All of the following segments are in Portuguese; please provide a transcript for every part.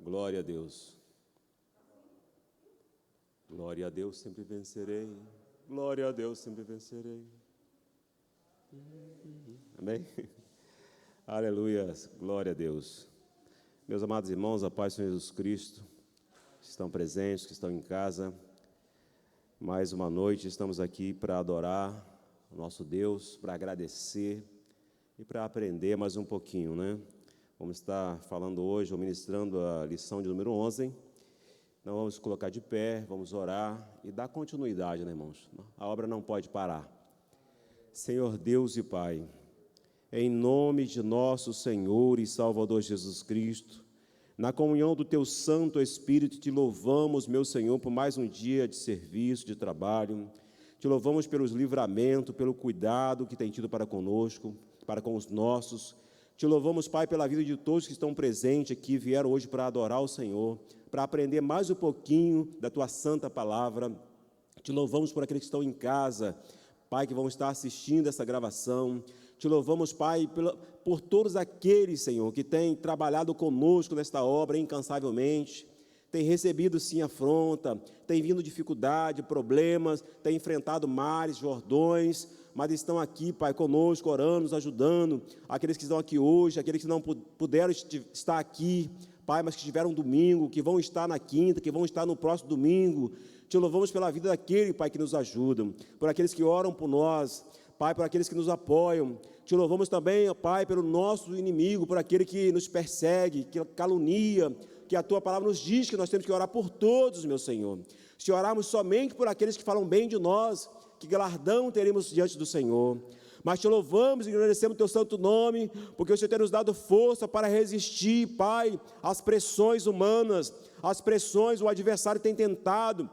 Glória a Deus. Glória a Deus, sempre vencerei. Glória a Deus, sempre vencerei. Amém? Aleluia, glória a Deus. Meus amados irmãos, a paz do Senhor Jesus Cristo, que estão presentes, que estão em casa. Mais uma noite estamos aqui para adorar o nosso Deus, para agradecer e para aprender mais um pouquinho, né? Vamos estar falando hoje, ou ministrando a lição de número 11. Então vamos colocar de pé, vamos orar e dar continuidade, né, irmãos? A obra não pode parar. Senhor Deus e Pai, em nome de nosso Senhor e Salvador Jesus Cristo, na comunhão do Teu Santo Espírito, te louvamos, meu Senhor, por mais um dia de serviço, de trabalho. Te louvamos pelos livramentos, pelo cuidado que tem tido para conosco, para com os nossos. Te louvamos, Pai, pela vida de todos que estão presentes aqui, vieram hoje para adorar o Senhor, para aprender mais um pouquinho da Tua santa palavra. Te louvamos por aqueles que estão em casa, Pai, que vão estar assistindo essa gravação. Te louvamos, Pai, por todos aqueles, Senhor, que têm trabalhado conosco nesta obra incansavelmente, têm recebido, sim, afronta, têm vindo dificuldade, problemas, têm enfrentado mares, jordões, mas estão aqui, Pai, conosco, orando, nos ajudando, aqueles que estão aqui hoje, aqueles que não puderam estar aqui, Pai, mas que estiveram domingo, que vão estar na quinta, que vão estar no próximo domingo. Te louvamos pela vida daquele, Pai, que nos ajudam, por aqueles que oram por nós, Pai, por aqueles que nos apoiam. Te louvamos também, Pai, pelo nosso inimigo, por aquele que nos persegue, que calunia, que a Tua palavra nos diz que nós temos que orar por todos, meu Senhor. Se orarmos somente por aqueles que falam bem de nós, que galardão teremos diante do Senhor. Mas te louvamos e agradecemos o Teu santo nome, porque o Senhor tem nos dado força para resistir, Pai, às pressões humanas, às pressões o adversário tem tentado,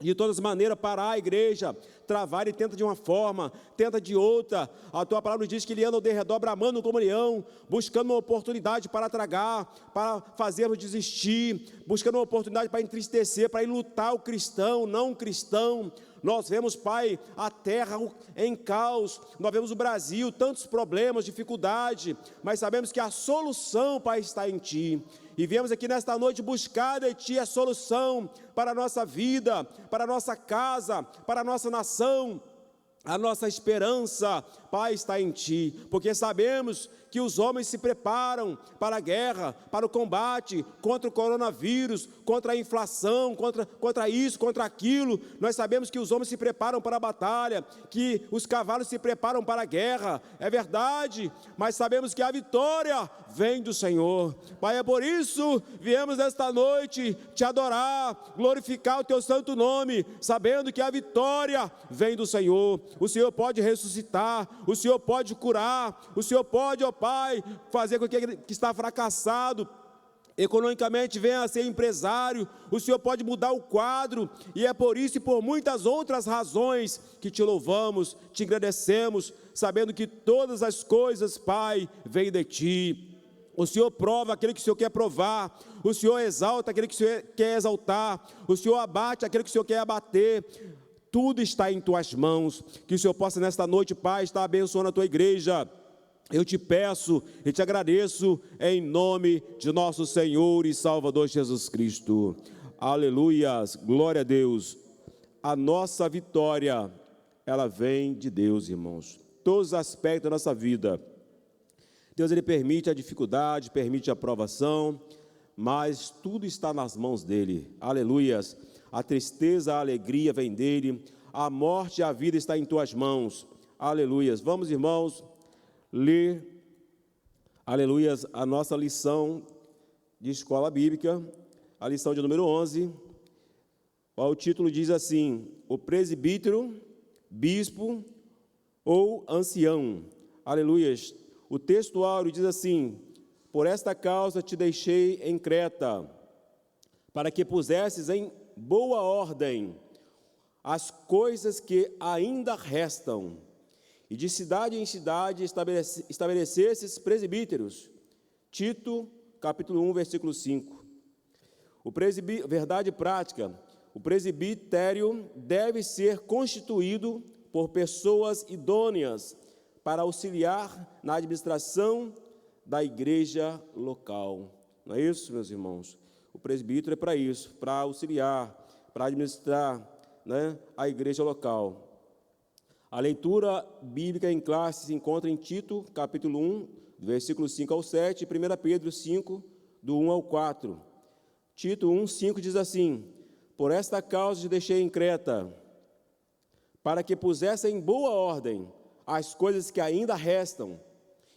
de todas as maneiras, parar a igreja, travar, ele tenta de uma forma, tenta de outra. A Tua palavra diz que ele anda ao derredor, bramando como leão, buscando uma oportunidade para tragar, para fazermos desistir, buscando uma oportunidade para entristecer, para enlutar o cristão, não o cristão. Nós vemos, Pai, a terra em caos, nós vemos o Brasil, tantos problemas, dificuldade, mas sabemos que a solução, Pai, está em Ti. E viemos aqui nesta noite buscar de Ti a solução para a nossa vida, para a nossa casa, para a nossa nação. A nossa esperança, Pai, está em Ti, porque sabemos que os homens se preparam para a guerra, para o combate contra o coronavírus, contra a inflação, contra isso, contra aquilo. Nós sabemos que os homens se preparam para a batalha, que os cavalos se preparam para a guerra, é verdade, mas sabemos que a vitória vem do Senhor. Pai, é por isso viemos nesta noite Te adorar, glorificar o Teu santo nome, sabendo que a vitória vem do Senhor. O Senhor pode ressuscitar, o Senhor pode curar, o Senhor pode, ó Pai, fazer com que aquele que está fracassado economicamente venha a ser empresário. O Senhor pode mudar o quadro, e é por isso e por muitas outras razões que Te louvamos, Te agradecemos, sabendo que todas as coisas, Pai, vêm de Ti. O Senhor prova aquele que o Senhor quer provar, o Senhor exalta aquele que o Senhor quer exaltar, o Senhor abate aquele que o Senhor quer abater. Tudo está em Tuas mãos, que o Senhor possa nesta noite, Pai, estar abençoando a Tua igreja. Eu Te peço e Te agradeço em nome de nosso Senhor e Salvador Jesus Cristo. Aleluias, glória a Deus. A nossa vitória, ela vem de Deus, irmãos. Todos os aspectos da nossa vida. Deus, Ele permite a dificuldade, permite a provação, mas tudo está nas mãos dEle. Aleluias. A tristeza, a alegria vem dEle. A morte e a vida está em Tuas mãos. Aleluias. Vamos, irmãos, ler, aleluias, a nossa lição de escola bíblica, a lição de número 11. O título diz assim: o presbítero, bispo ou ancião. Aleluias. O textuário diz assim: por esta causa te deixei em Creta, para que pusesses em boa ordem as coisas que ainda restam, e de cidade em cidade estabelecesses presbíteros. Tito, capítulo 1, versículo 5. Verdade prática: o presbitério deve ser constituído por pessoas idôneas para auxiliar na administração da igreja local. Não é isso, meus irmãos? O presbítero é para isso, para auxiliar, para administrar, né, a igreja local. A leitura bíblica em classe se encontra em Tito, capítulo 1, versículos 5 ao 7, e 1 Pedro 5, do 1 ao 4. Tito 1, 5 diz assim: por esta causa te deixei em Creta, para que pusesse em boa ordem as coisas que ainda restam,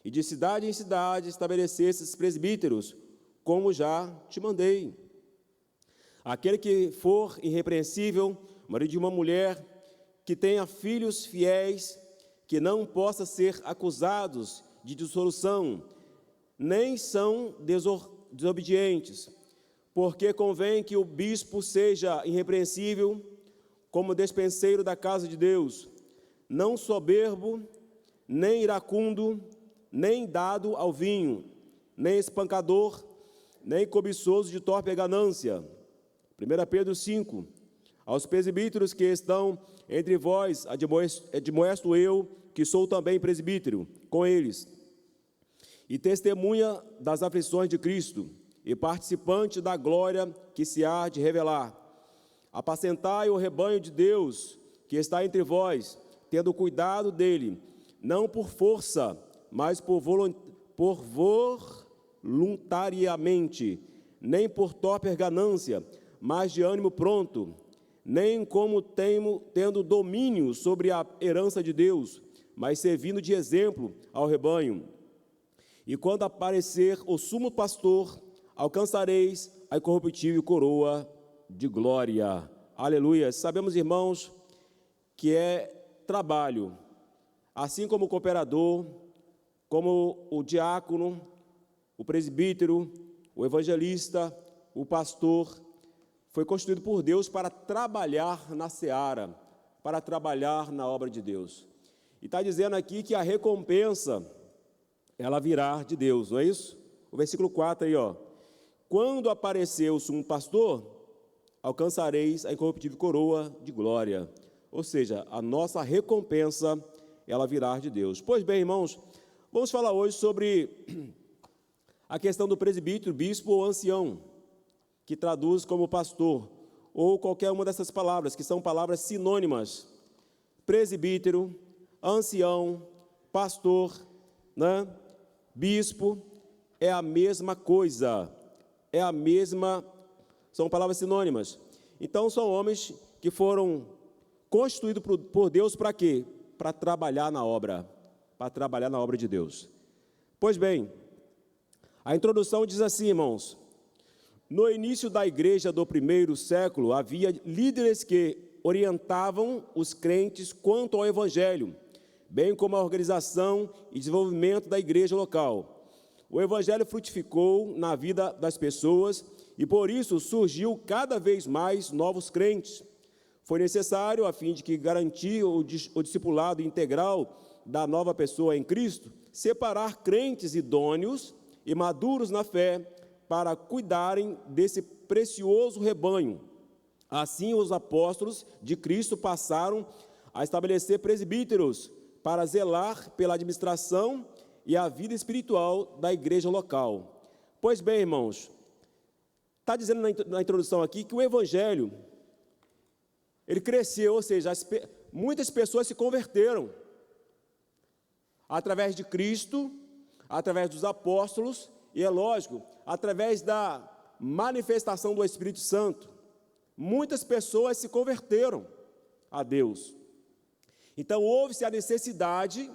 e de cidade em cidade estabelecesses presbíteros, como já te mandei. Aquele que for irrepreensível, marido de uma mulher, que tenha filhos fiéis, que não possa ser acusados de dissolução, nem são desobedientes, porque convém que o bispo seja irrepreensível, como despenseiro da casa de Deus, não soberbo, nem iracundo, nem dado ao vinho, nem espancador, nem cobiçoso de torpe ganância. 1 Pedro 5, aos presbíteros que estão entre vós, admoesto eu, que sou também presbítero, com eles, e testemunha das aflições de Cristo, e participante da glória que se há de revelar. Apacentai o rebanho de Deus, que está entre vós, tendo cuidado dele, não por força, mas por voluntariamente, nem por torpe ganância, mas de ânimo pronto, nem como tendo domínio sobre a herança de Deus, mas servindo de exemplo ao rebanho. E quando aparecer o sumo pastor, alcançareis a incorruptível coroa de glória. Aleluia. Sabemos, irmãos, que é trabalho, assim como o cooperador, como o diácono, o presbítero, o evangelista, o pastor, foi constituído por Deus para trabalhar na seara, para trabalhar na obra de Deus. E está dizendo aqui que a recompensa, ela virá de Deus, não é isso? O versículo 4 aí, ó. Quando aparecer o sumo pastor, alcançareis a incorruptível coroa de glória. Ou seja, a nossa recompensa, ela virá de Deus. Pois bem, irmãos, vamos falar hoje sobre a questão do presbítero, bispo ou ancião, que traduz como pastor, ou qualquer uma dessas palavras, que são palavras sinônimas. Presbítero, ancião, pastor, né? Bispo, é a mesma coisa, são palavras sinônimas. Então, são homens que foram constituídos por Deus para quê? Para trabalhar na obra de Deus. Pois bem, a introdução diz assim, irmãos: no início da igreja do primeiro século, havia líderes que orientavam os crentes quanto ao evangelho, bem como a organização e desenvolvimento da igreja local. O evangelho frutificou na vida das pessoas e por isso surgiu cada vez mais novos crentes. Foi necessário, a fim de que garantir o discipulado integral da nova pessoa em Cristo, separar crentes idôneos e maduros na fé para cuidarem desse precioso rebanho. Assim, os apóstolos de Cristo passaram a estabelecer presbíteros para zelar pela administração e a vida espiritual da igreja local. Pois bem, irmãos, está dizendo na introdução aqui que o evangelho, ele cresceu, ou seja, muitas pessoas se converteram através de Cristo, através dos apóstolos, e é lógico, através da manifestação do Espírito Santo. Muitas pessoas se converteram a Deus. Então, houve-se a necessidade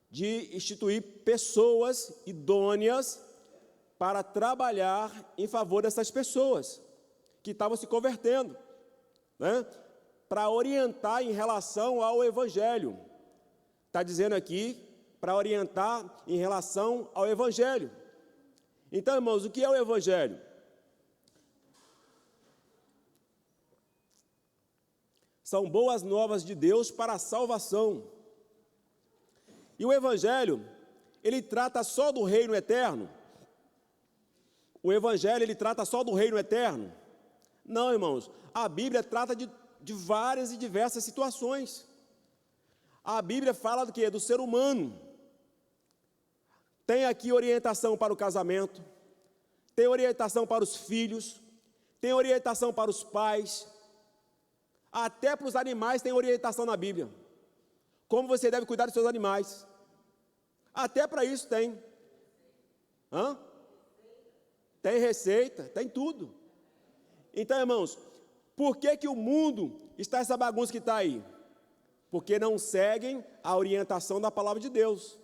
de instituir pessoas idôneas para trabalhar em favor dessas pessoas que estavam se convertendo, né? Para orientar em relação ao Evangelho. Está dizendo aqui, para orientar em relação ao Evangelho. Então, irmãos, o que é o Evangelho? São boas novas de Deus para a salvação. E o Evangelho, ele trata só do reino eterno? O Evangelho, ele trata só do reino eterno? Não, irmãos, a Bíblia trata de várias e diversas situações. A Bíblia fala do quê? Do ser humano. Tem aqui orientação para o casamento, tem orientação para os filhos, tem orientação para os pais, até para os animais tem orientação na Bíblia. Como você deve cuidar dos seus animais. Até para isso tem. Tem receita, tem tudo. Então, irmãos, por que o mundo está essa bagunça que está aí? Porque não seguem a orientação da palavra de Deus.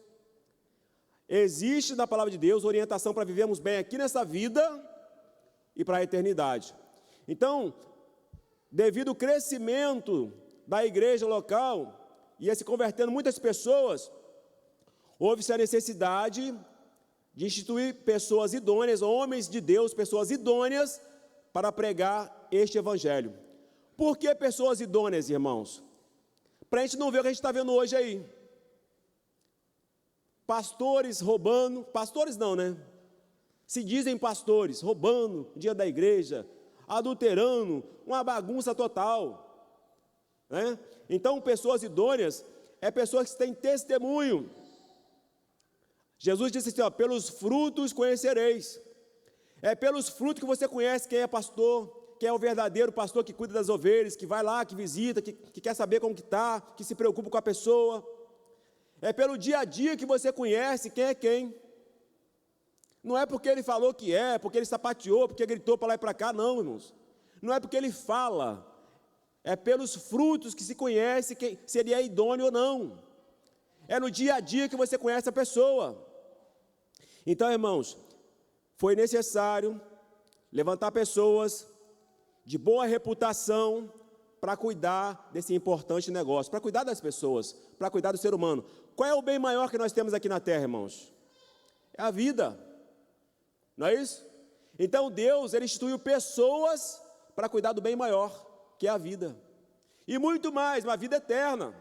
Existe na palavra de Deus orientação para vivermos bem aqui nessa vida e para a eternidade. Então, devido ao crescimento da igreja local, ia se convertendo muitas pessoas, houve-se a necessidade de instituir pessoas idôneas, homens de Deus, pessoas idôneas, para pregar este evangelho. Por que pessoas idôneas, irmãos? Para a gente não ver o que a gente está vendo hoje aí. Pastores roubando, pastores não, né? Se dizem pastores, roubando o dia da igreja, adulterando, uma bagunça total, né? Então, pessoas idôneas é pessoas que têm testemunho. Jesus disse assim, pelos frutos conhecereis. É pelos frutos que você conhece quem é pastor, quem é o verdadeiro pastor que cuida das ovelhas, que vai lá, que visita, que quer saber como que está, que se preocupa com a pessoa. É pelo dia a dia que você conhece quem é quem. Não é porque ele falou que é, porque ele sapateou, porque gritou para lá e para cá, não, irmãos. Não é porque ele fala, é pelos frutos que se conhece se ele é idôneo ou não. É no dia a dia que você conhece a pessoa. Então, irmãos, foi necessário levantar pessoas de boa reputação para cuidar desse importante negócio, para cuidar das pessoas, para cuidar do ser humano. Qual é o bem maior que nós temos aqui na terra, irmãos? É a vida. Não é isso? Então Deus, Ele instituiu pessoas para cuidar do bem maior, que é a vida. E muito mais, uma vida eterna.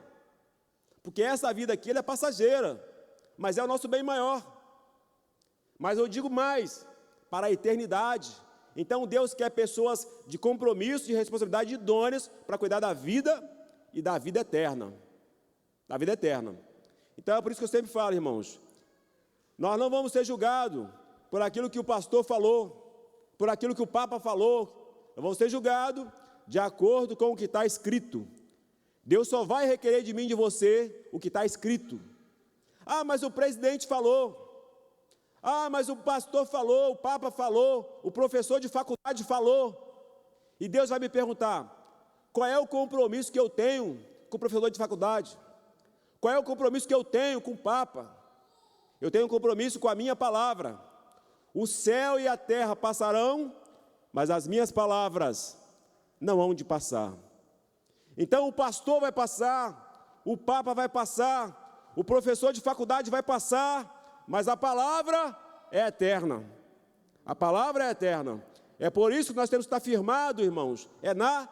Porque essa vida aqui, ela é passageira, mas é o nosso bem maior. Mas eu digo mais, para a eternidade. Então Deus quer pessoas de compromisso, de responsabilidade idôneas para cuidar da vida e da vida eterna. Da vida eterna. Então é por isso que eu sempre falo, irmãos, nós não vamos ser julgados por aquilo que o pastor falou, por aquilo que o Papa falou, nós vamos ser julgados de acordo com o que está escrito. Deus só vai requerer de mim e de você o que está escrito. Ah, mas o presidente falou. Ah, mas o pastor falou, o Papa falou, o professor de faculdade falou. E Deus vai me perguntar, qual é o compromisso que eu tenho com o professor de faculdade? Qual é o compromisso que eu tenho com o Papa? Eu tenho um compromisso com a minha palavra. O céu e a terra passarão, mas as minhas palavras não hão de passar. Então o pastor vai passar, o Papa vai passar, o professor de faculdade vai passar, mas a palavra é eterna. A palavra é eterna. É por isso que nós temos que estar firmados, irmãos, é na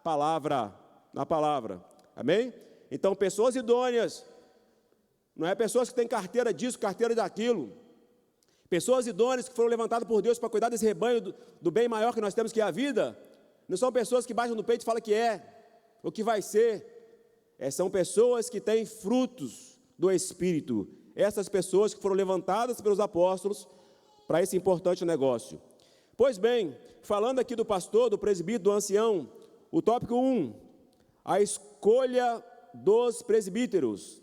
palavra, na palavra. Amém? Então, pessoas idôneas, não é pessoas que têm carteira disso, carteira daquilo. Pessoas idôneas que foram levantadas por Deus para cuidar desse rebanho do bem maior que nós temos, que é a vida. Não são pessoas que baixam no peito e falam que é, o que vai ser. São pessoas que têm frutos do Espírito. Essas pessoas que foram levantadas pelos apóstolos para esse importante negócio. Pois bem, falando aqui do pastor, do presbítero, do ancião, o tópico 1, a escolha dos presbíteros.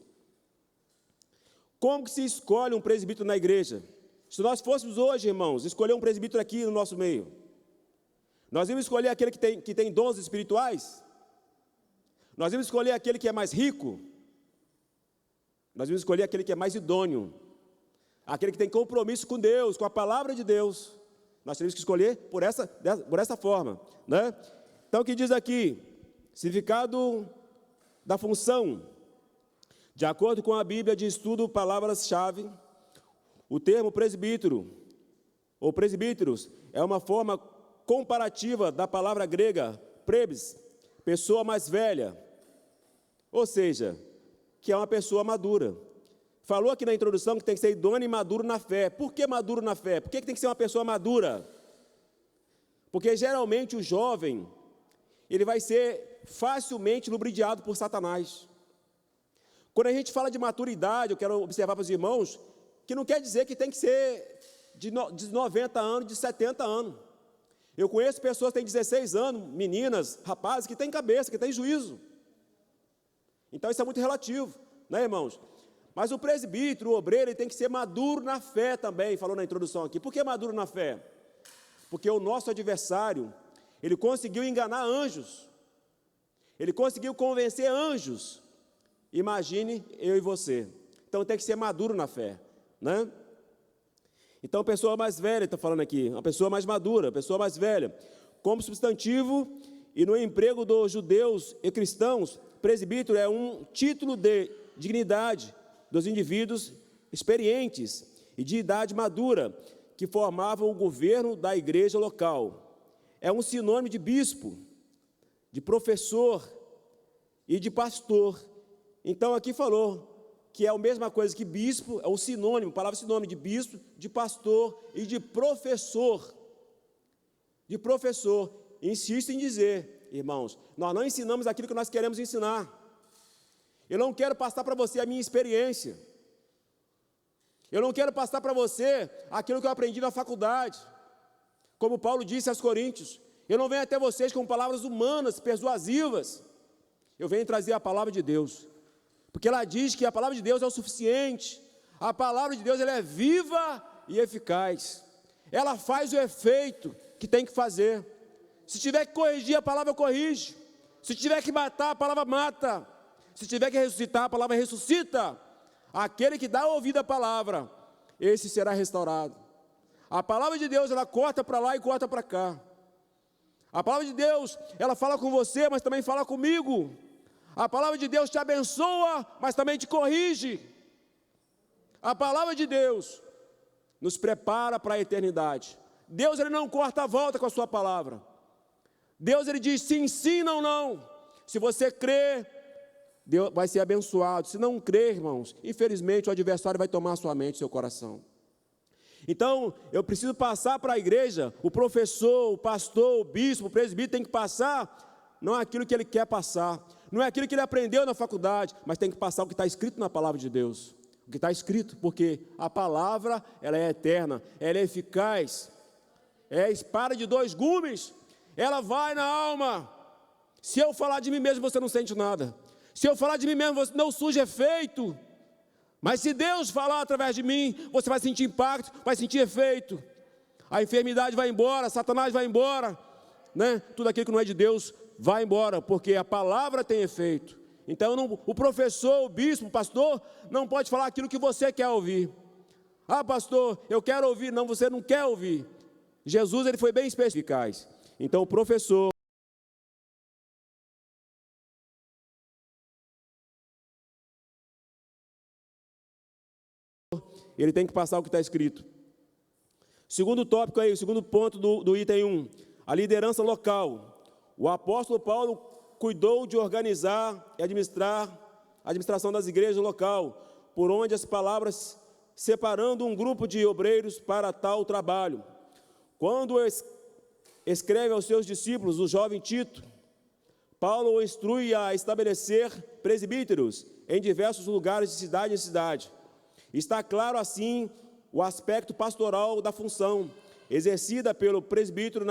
Como que se escolhe um presbítero na igreja? Se nós fôssemos hoje, irmãos, escolher um presbítero aqui no nosso meio, nós íamos escolher aquele que tem dons espirituais? Nós íamos escolher aquele que é mais rico? Nós íamos escolher aquele que é mais idôneo, aquele que tem compromisso com Deus, com a palavra de Deus. Nós teríamos que escolher por essa forma, né? Então, o que diz aqui? Significado da função. De acordo com a Bíblia de Estudo, palavras-chave, o termo presbítero, ou presbíteros, é uma forma comparativa da palavra grega, prebs, pessoa mais velha, ou seja, que é uma pessoa madura. Falou aqui na introdução que tem que ser idôneo e maduro na fé. Por que maduro na fé? Por que tem que ser uma pessoa madura? Porque geralmente o jovem, ele vai ser facilmente lubridiado por Satanás. Quando a gente fala de maturidade, eu quero observar para os irmãos, que não quer dizer que tem que ser de 90 anos, de 70 anos. Eu conheço pessoas que têm 16 anos, meninas, rapazes, que têm cabeça, que têm juízo. Então isso é muito relativo, né, irmãos? Mas o presbítero, o obreiro, ele tem que ser maduro na fé também, falou na introdução aqui. Por que maduro na fé? Porque o nosso adversário, ele conseguiu enganar anjos. Ele conseguiu convencer anjos. Imagine eu e você. Então tem que ser maduro na fé, né? Então a pessoa mais velha, está falando aqui, uma pessoa mais madura, pessoa mais velha, como substantivo e no emprego dos judeus e cristãos, presbítero é um título de dignidade dos indivíduos experientes e de idade madura que formavam o governo da igreja local. É um sinônimo de bispo, de professor e de pastor. Então aqui falou que é a mesma coisa que bispo, é o sinônimo, a palavra sinônimo de bispo, de pastor e de professor. De professor. Insisto em dizer, irmãos, nós não ensinamos aquilo que nós queremos ensinar. Eu não quero passar para você a minha experiência. Eu não quero passar para você aquilo que eu aprendi na faculdade. Como Paulo disse aos Coríntios, eu não venho até vocês com palavras humanas, persuasivas. Eu venho trazer a palavra de Deus. Porque ela diz que a palavra de Deus é o suficiente. A palavra de Deus ela é viva e eficaz. Ela faz o efeito que tem que fazer. Se tiver que corrigir, a palavra corrige. Se tiver que matar, a palavra mata. Se tiver que ressuscitar, a palavra ressuscita. Aquele que dá ouvido à palavra, esse será restaurado. A palavra de Deus, ela corta para lá e corta para cá. A palavra de Deus, ela fala com você, mas também fala comigo. A palavra de Deus te abençoa, mas também te corrige. A palavra de Deus nos prepara para a eternidade. Deus, ele não corta a volta com a sua palavra. Deus, ele diz sim, sim, não, não. Se você crer, Deus vai ser abençoado. Se não crer, irmãos, infelizmente o adversário vai tomar a sua mente, seu coração. Então, eu preciso passar para a igreja, o professor, o pastor, o bispo, o presbítero tem que passar, não é aquilo que ele quer passar, não é aquilo que ele aprendeu na faculdade, mas tem que passar o que está escrito na palavra de Deus. O que está escrito, porque a palavra, ela é eterna, ela é eficaz, é a espada de dois gumes, ela vai na alma. Se eu falar de mim mesmo, você não sente nada. Se eu falar de mim mesmo, você não surge efeito. Mas se Deus falar através de mim, você vai sentir impacto, vai sentir efeito. A enfermidade vai embora, Satanás vai embora, né? Tudo aquilo que não é de Deus vai embora, porque a palavra tem efeito. Então o professor, o bispo, o pastor, não pode falar aquilo que você quer ouvir. Ah, pastor, eu quero ouvir. Não, você não quer ouvir. Jesus, ele foi bem específico. Então o professor, ele tem que passar o que está escrito. Segundo tópico aí, o segundo ponto do item 1, a liderança local. O apóstolo Paulo cuidou de organizar e administrar a administração das igrejas local, por onde as palavras separando um grupo de obreiros para tal trabalho. Quando escreve aos seus discípulos, o jovem Tito, Paulo o instrui a estabelecer presbíteros em diversos lugares de cidade em cidade. Está claro assim o aspecto pastoral da função exercida pelo presbítero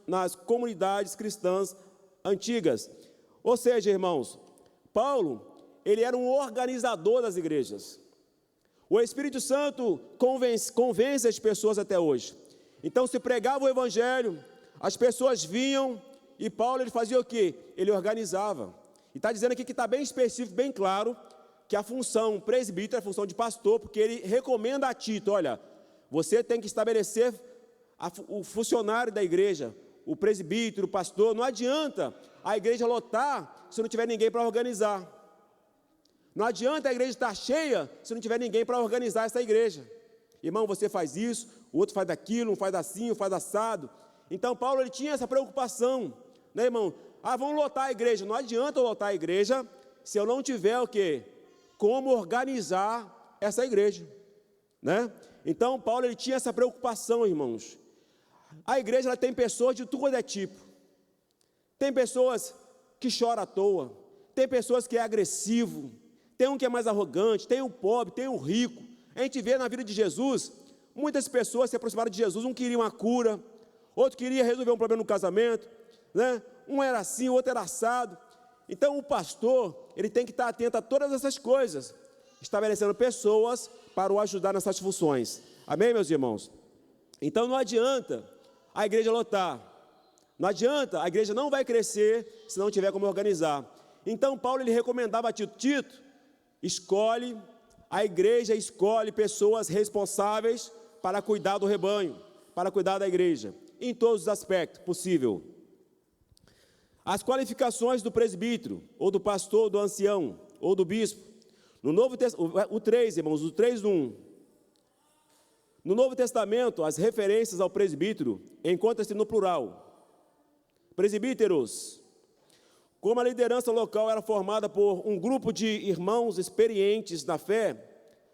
nas comunidades cristãs antigas. Ou seja, irmãos, Paulo, ele era um organizador das igrejas. O Espírito Santo convence as pessoas até hoje. Então, se pregava o evangelho, as pessoas vinham e Paulo, ele fazia o quê? Ele organizava. E está dizendo aqui que está bem específico, bem claro, que a função presbítero é a função de pastor, porque ele recomenda a Tito, olha, você tem que estabelecer o funcionário da igreja, o presbítero, o pastor. Não adianta a igreja lotar se não tiver ninguém para organizar. Não adianta a igreja estar cheia se não tiver ninguém para organizar essa igreja. Irmão, você faz isso, o outro faz daquilo, um faz assim, um faz assado. Então Paulo, ele tinha essa preocupação, né, irmão? Ah, vamos lotar a igreja. Não adianta eu lotar a igreja se eu não tiver o quê? Como organizar essa igreja, né? Então Paulo, ele tinha essa preocupação, irmãos. A igreja, ela tem pessoas de todo tipo. Tem pessoas que choram à toa, tem pessoas que é agressivo, tem um que é mais arrogante, tem o pobre, tem o rico. A gente vê na vida de Jesus muitas pessoas se aproximaram de Jesus, um queria uma cura, outro queria resolver um problema no casamento, né? Um era assim, o outro era assado. Então o pastor, ele tem que estar atento a todas essas coisas, estabelecendo pessoas para o ajudar nessas funções. Amém, meus irmãos? Então não adianta a igreja lotar, não adianta, a igreja não vai crescer se não tiver como organizar. Então Paulo, ele recomendava a Tito, a igreja escolhe pessoas responsáveis para cuidar do rebanho, para cuidar da igreja, em todos os aspectos possível. As qualificações do presbítero, ou do pastor, ou do ancião, ou do bispo. No Novo Testamento, o 3, irmãos, o 3:1. No Novo Testamento, as referências ao presbítero encontram-se no plural. Presbíteros. Como a liderança local era formada por um grupo de irmãos experientes na fé,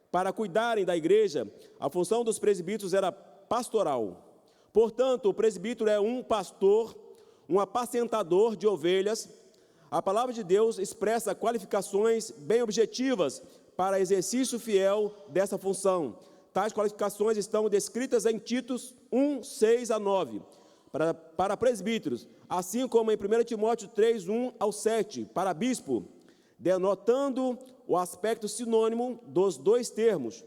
para cuidarem da igreja, a função dos presbíteros era pastoral. Portanto, o presbítero é um pastor, um apacentador de ovelhas. A palavra de Deus expressa qualificações bem objetivas para exercício fiel dessa função. Tais qualificações estão descritas em Tito 1:6-9, para presbíteros, assim como em 1 Timóteo 3:1-7, para bispo, denotando o aspecto sinônimo dos dois termos.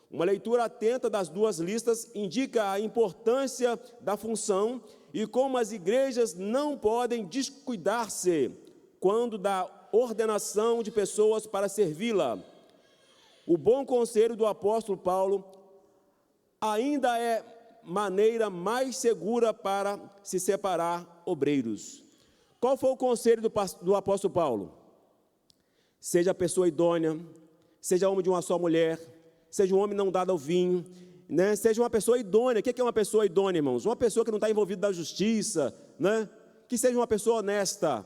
Uma leitura atenta das duas listas indica a importância da função e como as igrejas não podem descuidar-se quando da ordenação de pessoas para servi-la. O bom conselho do apóstolo Paulo ainda é maneira mais segura para se separar obreiros. Qual foi o conselho do apóstolo Paulo? Seja pessoa idônea, seja homem de uma só mulher, seja um homem não dado ao vinho, né? Seja uma pessoa idônea. O que é uma pessoa idônea, irmãos? Uma pessoa que não está envolvida na justiça, né? Que seja uma pessoa honesta.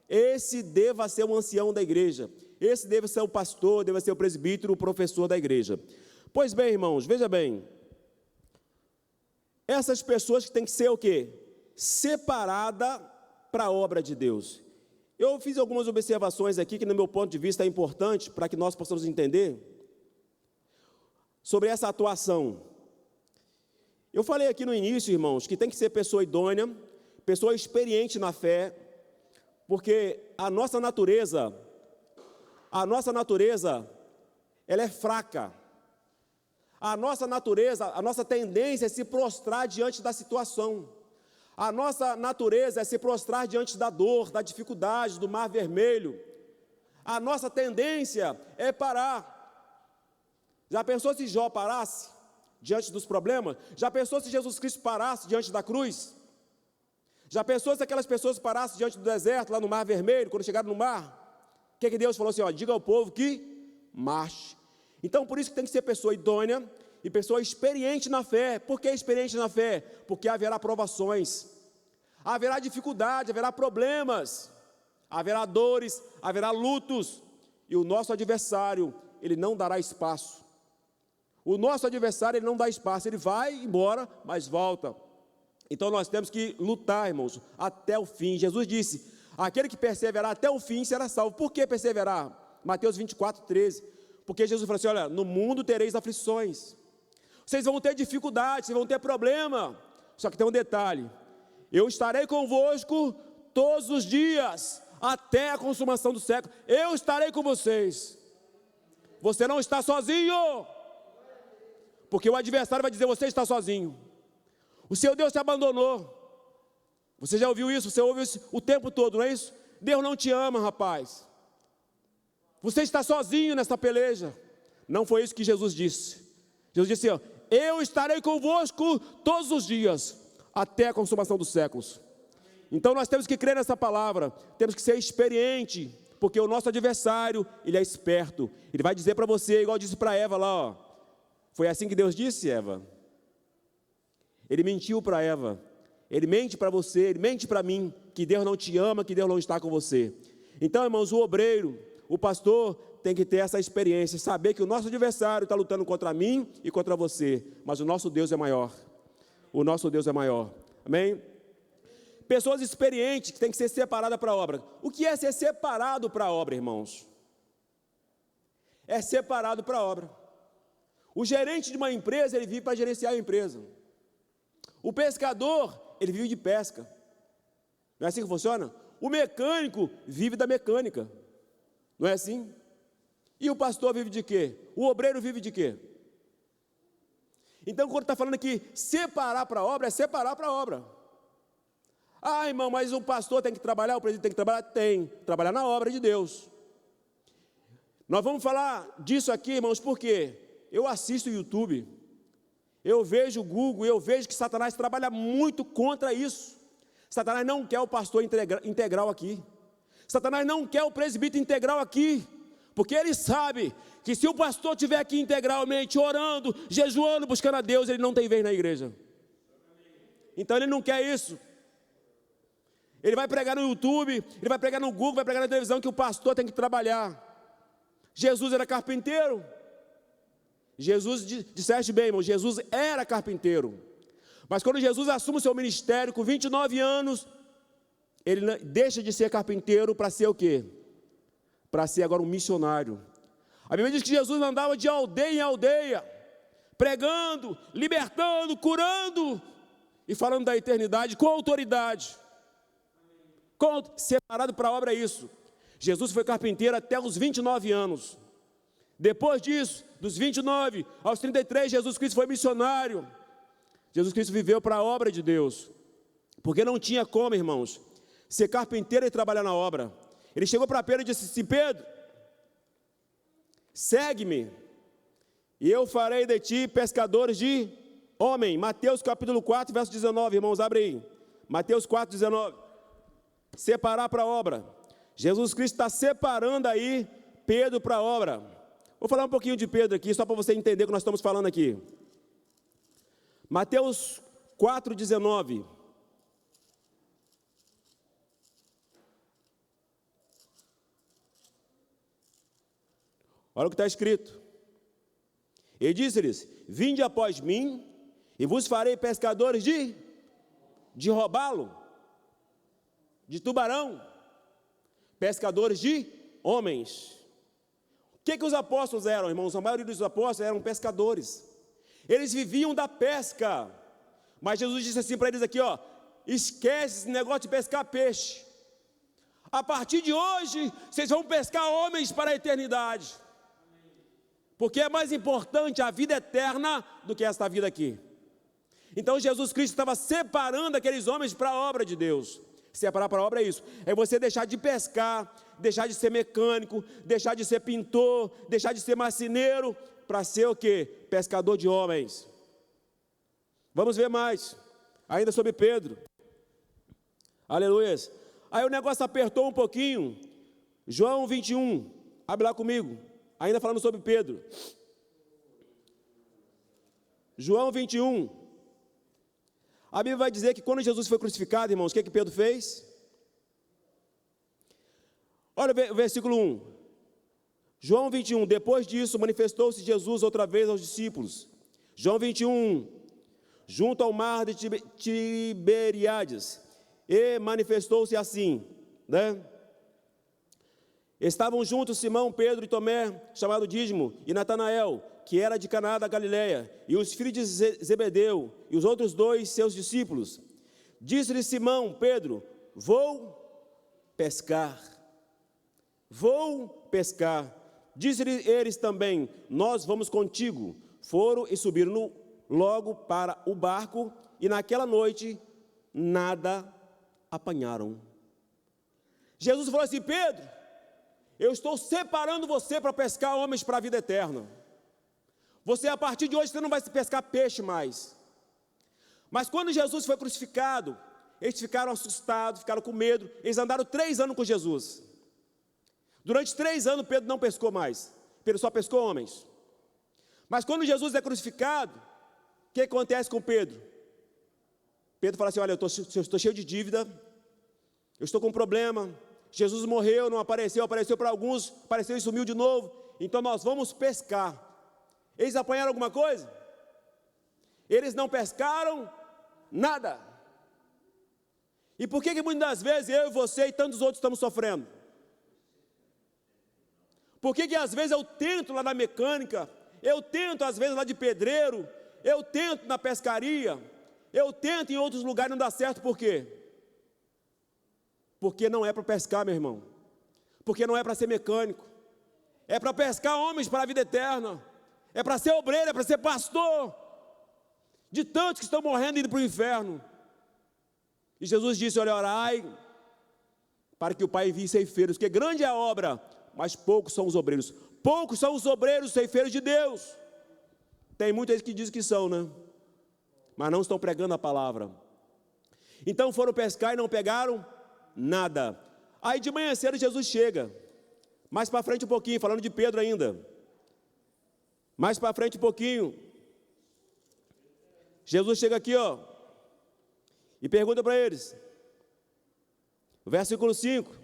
Esse deva ser o ancião da igreja, esse deve ser o pastor, deve ser o presbítero, o professor da igreja. Pois bem, irmãos, veja bem, essas pessoas que têm que ser o quê? Separada para a obra de Deus. Eu fiz algumas observações aqui que, no meu ponto de vista, é importante para que nós possamos entender sobre essa atuação. Eu falei aqui no início, irmãos, que tem que ser pessoa idônea, pessoa experiente na fé, porque a nossa natureza, ela é fraca. A nossa natureza, a nossa tendência é se prostrar diante da situação. A nossa natureza é se prostrar diante da dor, da dificuldade, do mar vermelho. A nossa tendência é parar. Já pensou se Jó parasse diante dos problemas? Já pensou se Jesus Cristo parasse diante da cruz? Já pensou se aquelas pessoas parassem diante do deserto, lá no mar vermelho, quando chegaram no mar? O que Deus falou assim? Ó, diga ao povo que marche. Então, por isso que tem que ser pessoa idônea e pessoa experiente na fé. Por que experiente na fé? Porque haverá provações, haverá dificuldade, haverá problemas, haverá dores, haverá lutos, e o nosso adversário, ele não dará espaço. O nosso adversário, ele não dá espaço, ele vai embora, mas volta. Então nós temos que lutar, irmãos, até o fim. Jesus disse, aquele que perseverar até o fim será salvo. Por que perseverar? Mateus 24:13. Porque Jesus falou assim, olha, no mundo tereis aflições, vocês vão ter dificuldades, vocês vão ter problema, só que tem um detalhe, eu estarei convosco todos os dias, até a consumação do século, eu estarei com vocês, você não está sozinho, porque o adversário vai dizer, você está sozinho, o seu Deus te abandonou, você já ouviu isso, você ouve isso o tempo todo, não é isso? Deus não te ama, rapaz, você está sozinho nessa peleja. Não foi isso que Jesus disse. Jesus disse, ó, eu estarei convosco todos os dias, até a consumação dos séculos. Então nós temos que crer nessa palavra, temos que ser experiente, porque o nosso adversário, ele é esperto. Ele vai dizer para você, igual disse para Eva lá, ó, foi assim que Deus disse, Eva? Ele mentiu para Eva, ele mente para você, ele mente para mim, que Deus não te ama, que Deus não está com você. Então, irmãos, o obreiro, o pastor tem que ter essa experiência, saber que o nosso adversário está lutando contra mim e contra você, mas o nosso Deus é maior, o nosso Deus é maior, amém? Pessoas experientes que têm que ser separadas para a obra. O que é ser separado para a obra, irmãos? É separado para a obra. O gerente de uma empresa, ele vive para gerenciar a empresa. O pescador, ele vive de pesca. Não é assim que funciona? O mecânico vive da mecânica. Não é assim? E o pastor vive de quê? O obreiro vive de quê? Então, quando está falando aqui, separar para a obra, é separar para a obra. Ah, irmão, mas o pastor tem que trabalhar, o presidente tem que trabalhar? Tem. Trabalhar na obra de Deus. Nós vamos falar disso aqui, irmãos, porque eu assisto o YouTube, eu vejo o Google, eu vejo que Satanás trabalha muito contra isso. Satanás não quer o pastor integral aqui. Satanás não quer o presbítero integral aqui, porque ele sabe que se o pastor estiver aqui integralmente, orando, jejuando, buscando a Deus, ele não tem vez na igreja. Então ele não quer isso. Ele vai pregar no YouTube, ele vai pregar no Google, vai pregar na televisão que o pastor tem que trabalhar. Jesus era carpinteiro. Jesus, disseste bem, irmão, Jesus era carpinteiro. Mas quando Jesus assume o seu ministério com 29 anos, ele deixa de ser carpinteiro para ser o quê? Para ser agora um missionário. A Bíblia diz que Jesus andava de aldeia em aldeia, pregando, libertando, curando e falando da eternidade com autoridade. Separado para a obra é isso. Jesus foi carpinteiro até os 29 anos. Depois disso, dos 29 aos 33, Jesus Cristo foi missionário. Jesus Cristo viveu para a obra de Deus. Porque não tinha como, irmãos, ser carpinteiro e trabalhar na obra. Ele chegou para Pedro e disse assim: Pedro, segue-me, e eu farei de ti pescadores de homem. Mateus capítulo 4, verso 19, irmãos, abre aí. Mateus 4, 19. Separar para a obra. Jesus Cristo está separando aí Pedro para a obra. Vou falar um pouquinho de Pedro aqui, só para você entender o que nós estamos falando aqui. Mateus 4, 19. Olha o que está escrito. Ele disse-lhes: vinde após mim, e vos farei pescadores de robalo, de tubarão, pescadores de homens. O que os apóstolos eram, irmãos? A maioria dos apóstolos eram pescadores. Eles viviam da pesca. Mas Jesus disse assim para eles aqui, ó: esquece esse negócio de pescar peixe. A partir de hoje, vocês vão pescar homens para a eternidade. Porque é mais importante a vida eterna do que esta vida aqui. Então Jesus Cristo estava separando aqueles homens para a obra de Deus. Separar para a obra é isso. É você deixar de pescar, deixar de ser mecânico, deixar de ser pintor, deixar de ser marceneiro, para ser o quê? Pescador de homens. Vamos ver mais, ainda sobre Pedro. Aleluia. Aí o negócio apertou um pouquinho. João 21, abre lá comigo. Ainda falando sobre Pedro. João 21. A Bíblia vai dizer que quando Jesus foi crucificado, irmãos, o que Pedro fez? Olha o versículo 1. João 21. Depois disso, manifestou-se Jesus outra vez aos discípulos. João 21. Junto ao mar de Tiberíades. E manifestou-se assim, né? Estavam juntos Simão, Pedro e Tomé, chamado Dídimo, e Natanael, que era de Caná da Galileia, e os filhos de Zebedeu, e os outros dois seus discípulos. Disse-lhe Simão, Pedro: vou pescar. Vou pescar. Disse-lhe eles também: nós vamos contigo. Foram e subiram logo para o barco, e naquela noite nada apanharam. Jesus falou assim: Pedro, eu estou separando você para pescar homens para a vida eterna. Você, a partir de hoje, você não vai se pescar peixe mais. Mas quando Jesus foi crucificado, eles ficaram assustados, ficaram com medo. Eles andaram 3 anos com Jesus. Durante 3 anos, Pedro não pescou mais. Pedro só pescou homens. Mas quando Jesus é crucificado, o que acontece com Pedro? Pedro fala assim: olha, eu estou cheio de dívida, eu estou com um problema. Jesus morreu, não apareceu, apareceu para alguns, apareceu e sumiu de novo. Então nós vamos pescar. Eles apanharam alguma coisa? Eles não pescaram nada. E por que muitas das vezes eu e você e tantos outros estamos sofrendo? Por que às vezes eu tento lá na mecânica, Eu tento às vezes lá de pedreiro, eu tento na pescaria, eu tento em outros lugares, não dá certo, por quê? Porque não é para pescar, meu irmão, porque não é para ser mecânico, é para pescar homens para a vida eterna, é para ser obreiro, é para ser pastor, de tantos que estão morrendo e indo para o inferno. E Jesus disse: olha, orai, para que o Pai envie ceifeiros, porque grande é a obra, mas poucos são os obreiros. Poucos são os obreiros ceifeiros de Deus. Tem muitos que dizem que são, né? Mas não estão pregando a palavra. Então foram pescar e não pegaram nada. Aí de manhã cedo Jesus chega. Mais para frente um pouquinho, falando de Pedro ainda. Mais para frente um pouquinho. Jesus chega aqui, ó, e pergunta para eles. Versículo 5.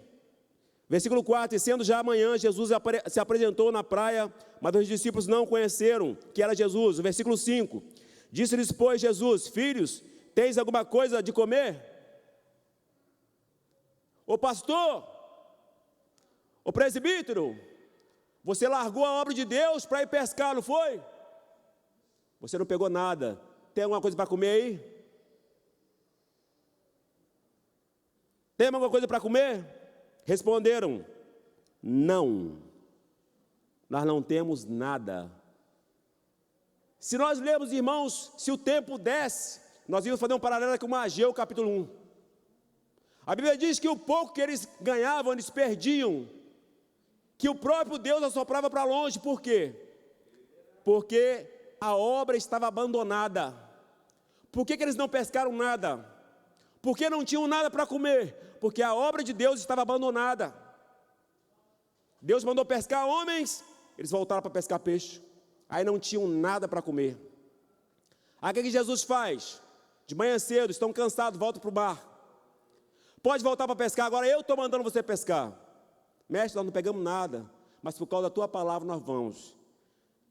Versículo 4, e sendo já amanhã, Jesus se apresentou na praia, mas os discípulos não conheceram que era Jesus. O versículo 5, disse-lhes, pois, Jesus: filhos, tens alguma coisa de comer? Ô pastor, ô presbítero, você largou a obra de Deus para ir pescar, não foi? Você não pegou nada. Tem alguma coisa para comer aí? Tem alguma coisa para comer? Responderam: não, nós não temos nada. Se nós lermos, irmãos, se o tempo desse, nós íamos fazer um paralelo com Ageu, capítulo 1. A Bíblia diz que o pouco que eles ganhavam, eles perdiam, que o próprio Deus assoprava para longe. Por quê? Porque a obra estava abandonada. Por que eles não pescaram nada? Porque não tinham nada para comer? Porque a obra de Deus estava abandonada. Deus mandou pescar homens, eles voltaram para pescar peixe. Aí não tinham nada para comer. Aí o que Jesus faz? De manhã cedo, estão cansados, voltam para o bar. Pode voltar para pescar, agora eu estou mandando você pescar. Mestre, nós não pegamos nada, mas por causa da tua palavra nós vamos.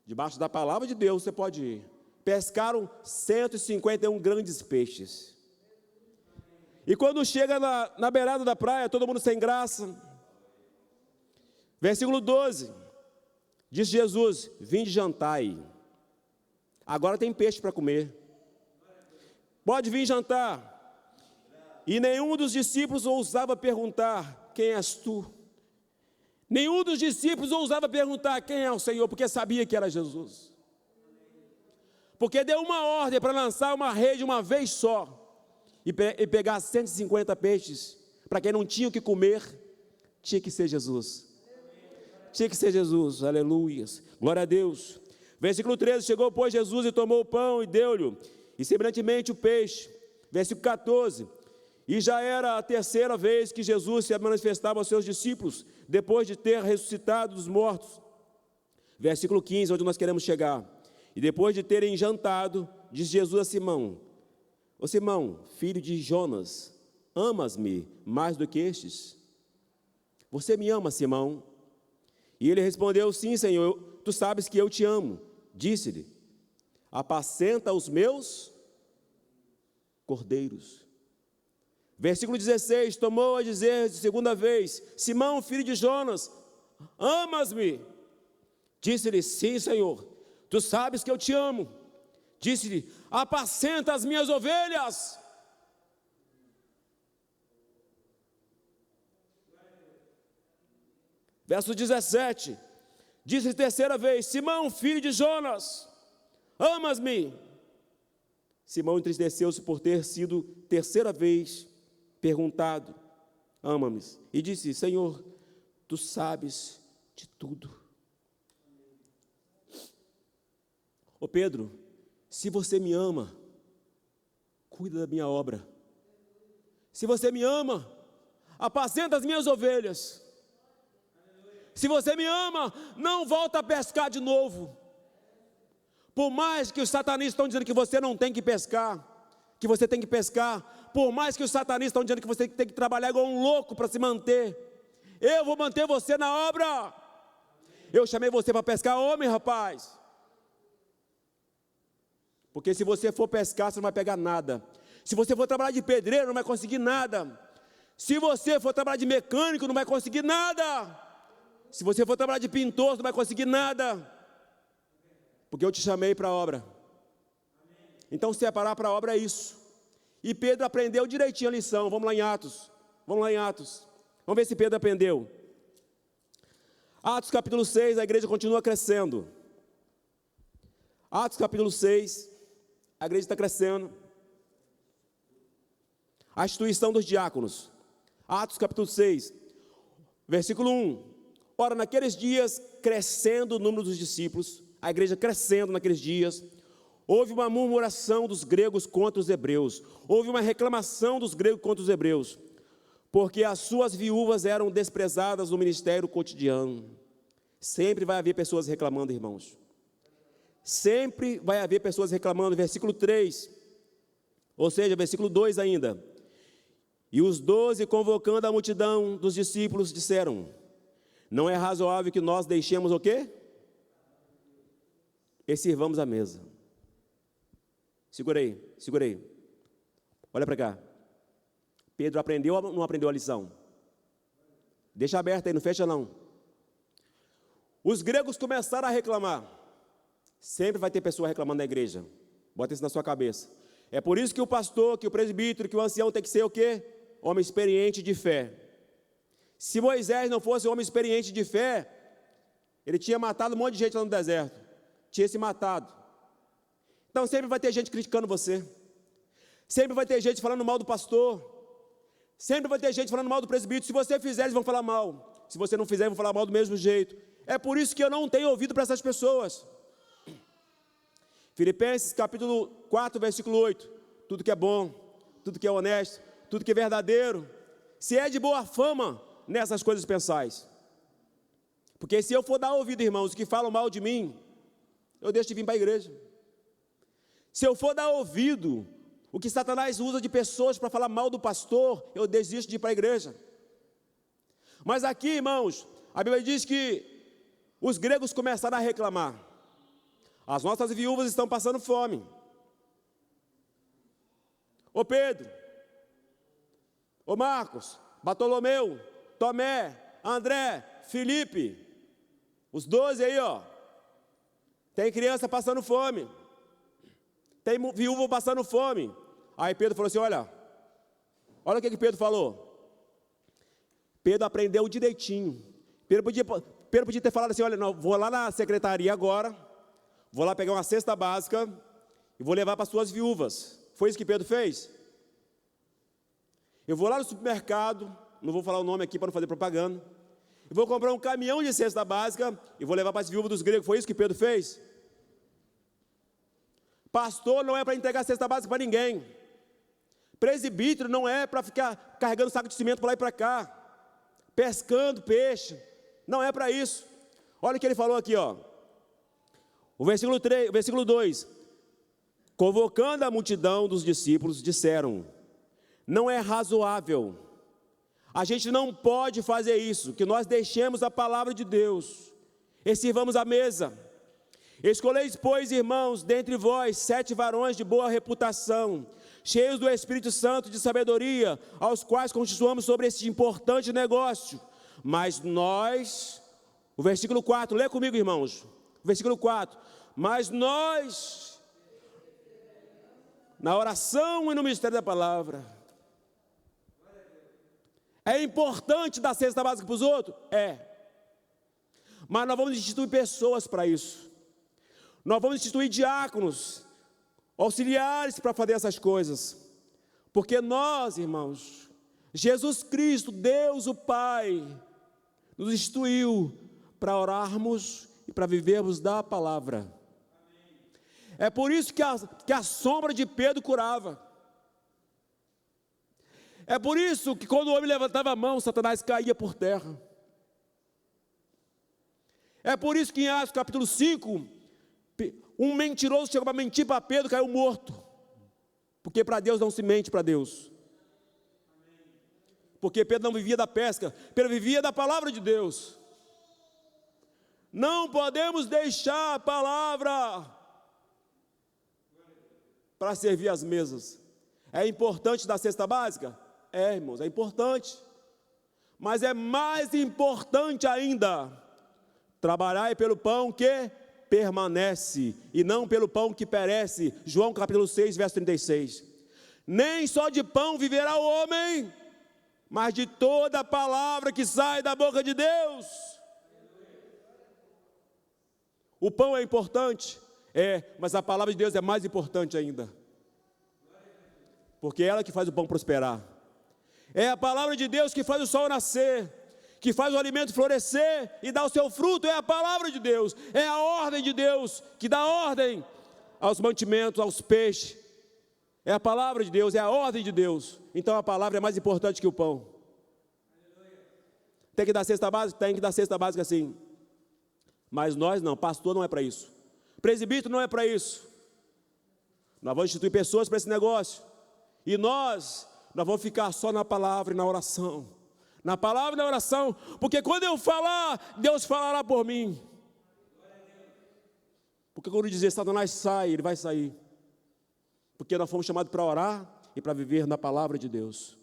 Debaixo da palavra de Deus você pode ir. Pescaram 151 grandes peixes. E quando chega na beirada da praia, todo mundo sem graça. Versículo 12. Diz Jesus: vinde jantai. Agora tem peixe para comer. Pode vir jantar. E nenhum dos discípulos ousava perguntar: quem és tu? Nenhum dos discípulos ousava perguntar: quem é o Senhor? Porque sabia que era Jesus. Porque deu uma ordem para lançar uma rede uma vez só. E pegar 150 peixes. Para quem não tinha o que comer, tinha que ser Jesus. Tinha que ser Jesus, aleluias, glória a Deus. Versículo 13, chegou pois Jesus e tomou o pão e deu-lhe, e semelhantemente o peixe. Versículo 14, e já era a terceira vez que Jesus se manifestava aos seus discípulos, depois de ter ressuscitado dos mortos. Versículo 15, onde nós queremos chegar. E depois de terem jantado, diz Jesus a Simão: ô Simão, filho de Jonas, amas-me mais do que estes? Você me ama, Simão? E ele respondeu: sim, Senhor, tu sabes que eu te amo. Disse-lhe: apacenta os meus cordeiros. Versículo 16, tomou a dizer de segunda vez: Simão, filho de Jonas, amas-me? Disse-lhe: sim, Senhor, tu sabes que eu te amo. Disse-lhe: apacenta as minhas ovelhas. Verso 17, disse terceira vez: Simão, filho de Jonas, amas-me? Simão entristeceu-se por ter sido terceira vez perguntado: ama-me? E disse: Senhor, tu sabes de tudo. Ô Pedro, se você me ama, cuida da minha obra. Se você me ama, apacenta as minhas ovelhas. Se você me ama, não volta a pescar de novo. Por mais que os satanistas estão dizendo que você não tem que pescar, que você tem que pescar, por mais que os satanistas estão dizendo que você tem que trabalhar igual um louco para se manter, eu vou manter você na obra. Eu chamei você para pescar homem, rapaz. Porque se você for pescar, você não vai pegar nada. Se você for trabalhar de pedreiro, não vai conseguir nada. Se você for trabalhar de mecânico, não vai conseguir nada. Se você for trabalhar de pintor, você não vai conseguir nada. porque eu te chamei para a obra. Então, se separar para a obra é isso. E Pedro aprendeu direitinho a lição. Vamos lá em Atos. Vamos ver se Pedro aprendeu. Atos capítulo 6, a igreja continua crescendo. Atos capítulo 6, a igreja está crescendo. A instituição dos diáconos. Atos capítulo 6, versículo 1. Ora, naqueles dias, crescendo o número dos discípulos, a igreja crescendo naqueles dias, houve uma murmuração dos gregos contra os hebreus. Houve uma reclamação dos gregos contra os hebreus, porque as suas viúvas eram desprezadas no ministério cotidiano. Sempre vai haver pessoas reclamando, irmãos. Sempre vai haver pessoas reclamando. Versículo 3, ou seja, versículo 2 ainda. E os 12, convocando a multidão dos discípulos, disseram: não é razoável que nós deixemos o quê? E sirvamos a mesa. Segura aí. Olha para cá. Pedro aprendeu ou não aprendeu a lição? Deixa aberto aí, não fecha não. Os gregos começaram a reclamar. Sempre vai ter pessoa reclamando da igreja. Bota isso na sua cabeça. É por isso que o pastor, que o presbítero, que o ancião tem que ser o quê? Homem experiente de fé. Se Moisés não fosse homem experiente de fé, ele tinha matado um monte de gente lá no deserto. Tinha se matado. Então sempre vai ter gente criticando você. Sempre vai ter gente falando mal do pastor. Sempre vai ter gente falando mal do presbítero. Se você fizer, eles vão falar mal. Se você não fizer, eles vão falar mal do mesmo jeito. É por isso que eu não tenho ouvido para essas pessoas. Filipenses capítulo 4, versículo 8. Tudo que é bom, tudo que é honesto, tudo que é verdadeiro, se é de boa fama, nessas coisas pensais. Porque se eu for dar ouvido, irmãos, que falam mal de mim, eu deixo de vir para a igreja. Se eu for dar ouvido o que Satanás usa de pessoas para falar mal do pastor, eu desisto de ir para a igreja. Mas aqui, irmãos, a Bíblia diz que os gregos começaram a reclamar. As nossas viúvas estão passando fome. Ô Pedro, ô Marcos, Bartolomeu, Tomé, André, Felipe, os 12 aí, ó. Tem criança passando fome. Tem viúva passando fome. Aí Pedro falou assim: olha o que Pedro falou. Pedro aprendeu direitinho. Pedro podia ter falado assim: olha, não, vou lá na secretaria agora, vou lá pegar uma cesta básica e vou levar para as suas viúvas. Foi isso que Pedro fez? Eu vou lá no supermercado, não vou falar o nome aqui para não fazer propaganda, eu vou comprar um caminhão de cesta básica e vou levar para as viúvas dos gregos. Foi isso que Pedro fez? Pastor não é para entregar cesta básica para ninguém. Presbítero não é para ficar carregando saco de cimento para lá e para cá, pescando peixe. Não é para isso. Olha o que ele falou aqui, ó. O versículo 3, o versículo 2. Convocando a multidão dos discípulos, disseram: não é razoável, a gente não pode fazer isso, que nós deixemos a palavra de Deus e sirvamos a mesa. Escolheis, pois, irmãos, dentre vós 7 varões de boa reputação, cheios do Espírito Santo de sabedoria, aos quais constituamos sobre este importante negócio. Mas nós, o versículo 4, lê comigo, irmãos, o versículo 4, mas nós, na oração e no ministério da palavra. É importante dar cesta básica para os outros? É. Mas nós vamos instituir pessoas para isso. Nós vamos instituir diáconos, auxiliares para fazer essas coisas. Porque nós, irmãos, Jesus Cristo, Deus o Pai, nos instituiu para orarmos e para vivermos da palavra. É por isso que a sombra de Pedro curava. É por isso que quando o homem levantava a mão, Satanás caía por terra. É por isso que em Atos capítulo 5, um mentiroso chegou para mentir para Pedro, caiu morto. Porque para Deus não se mente para Deus. Porque Pedro não vivia da pesca, Pedro vivia da palavra de Deus. Não podemos deixar a palavra para servir as mesas. É importante dar cesta básica? É, irmãos, é importante. Mas é mais importante ainda trabalhar pelo pão que permanece, e não pelo pão que perece. João capítulo 6, verso 36. Nem só de pão viverá o homem, mas de toda a palavra que sai da boca de Deus. O pão é importante, mas a palavra de Deus é mais importante ainda, porque é ela que faz o pão prosperar. É a palavra de Deus que faz o sol nascer, que faz o alimento florescer e dar o seu fruto. É a palavra de Deus, é a ordem de Deus, que dá ordem aos mantimentos, aos peixes. É a palavra de Deus, é a ordem de Deus. Então a palavra é mais importante que o pão. Tem que dar cesta básica? Tem que dar cesta básica sim. Mas nós não, pastor não é para isso, presbítero não é para isso. Nós vamos instituir pessoas para esse negócio, e nós vamos ficar só na palavra e na oração. Na palavra e na oração, porque quando eu falar, Deus falará por mim. Porque quando dizer Satanás sai, ele vai sair. Porque nós fomos chamados para orar e para viver na palavra de Deus.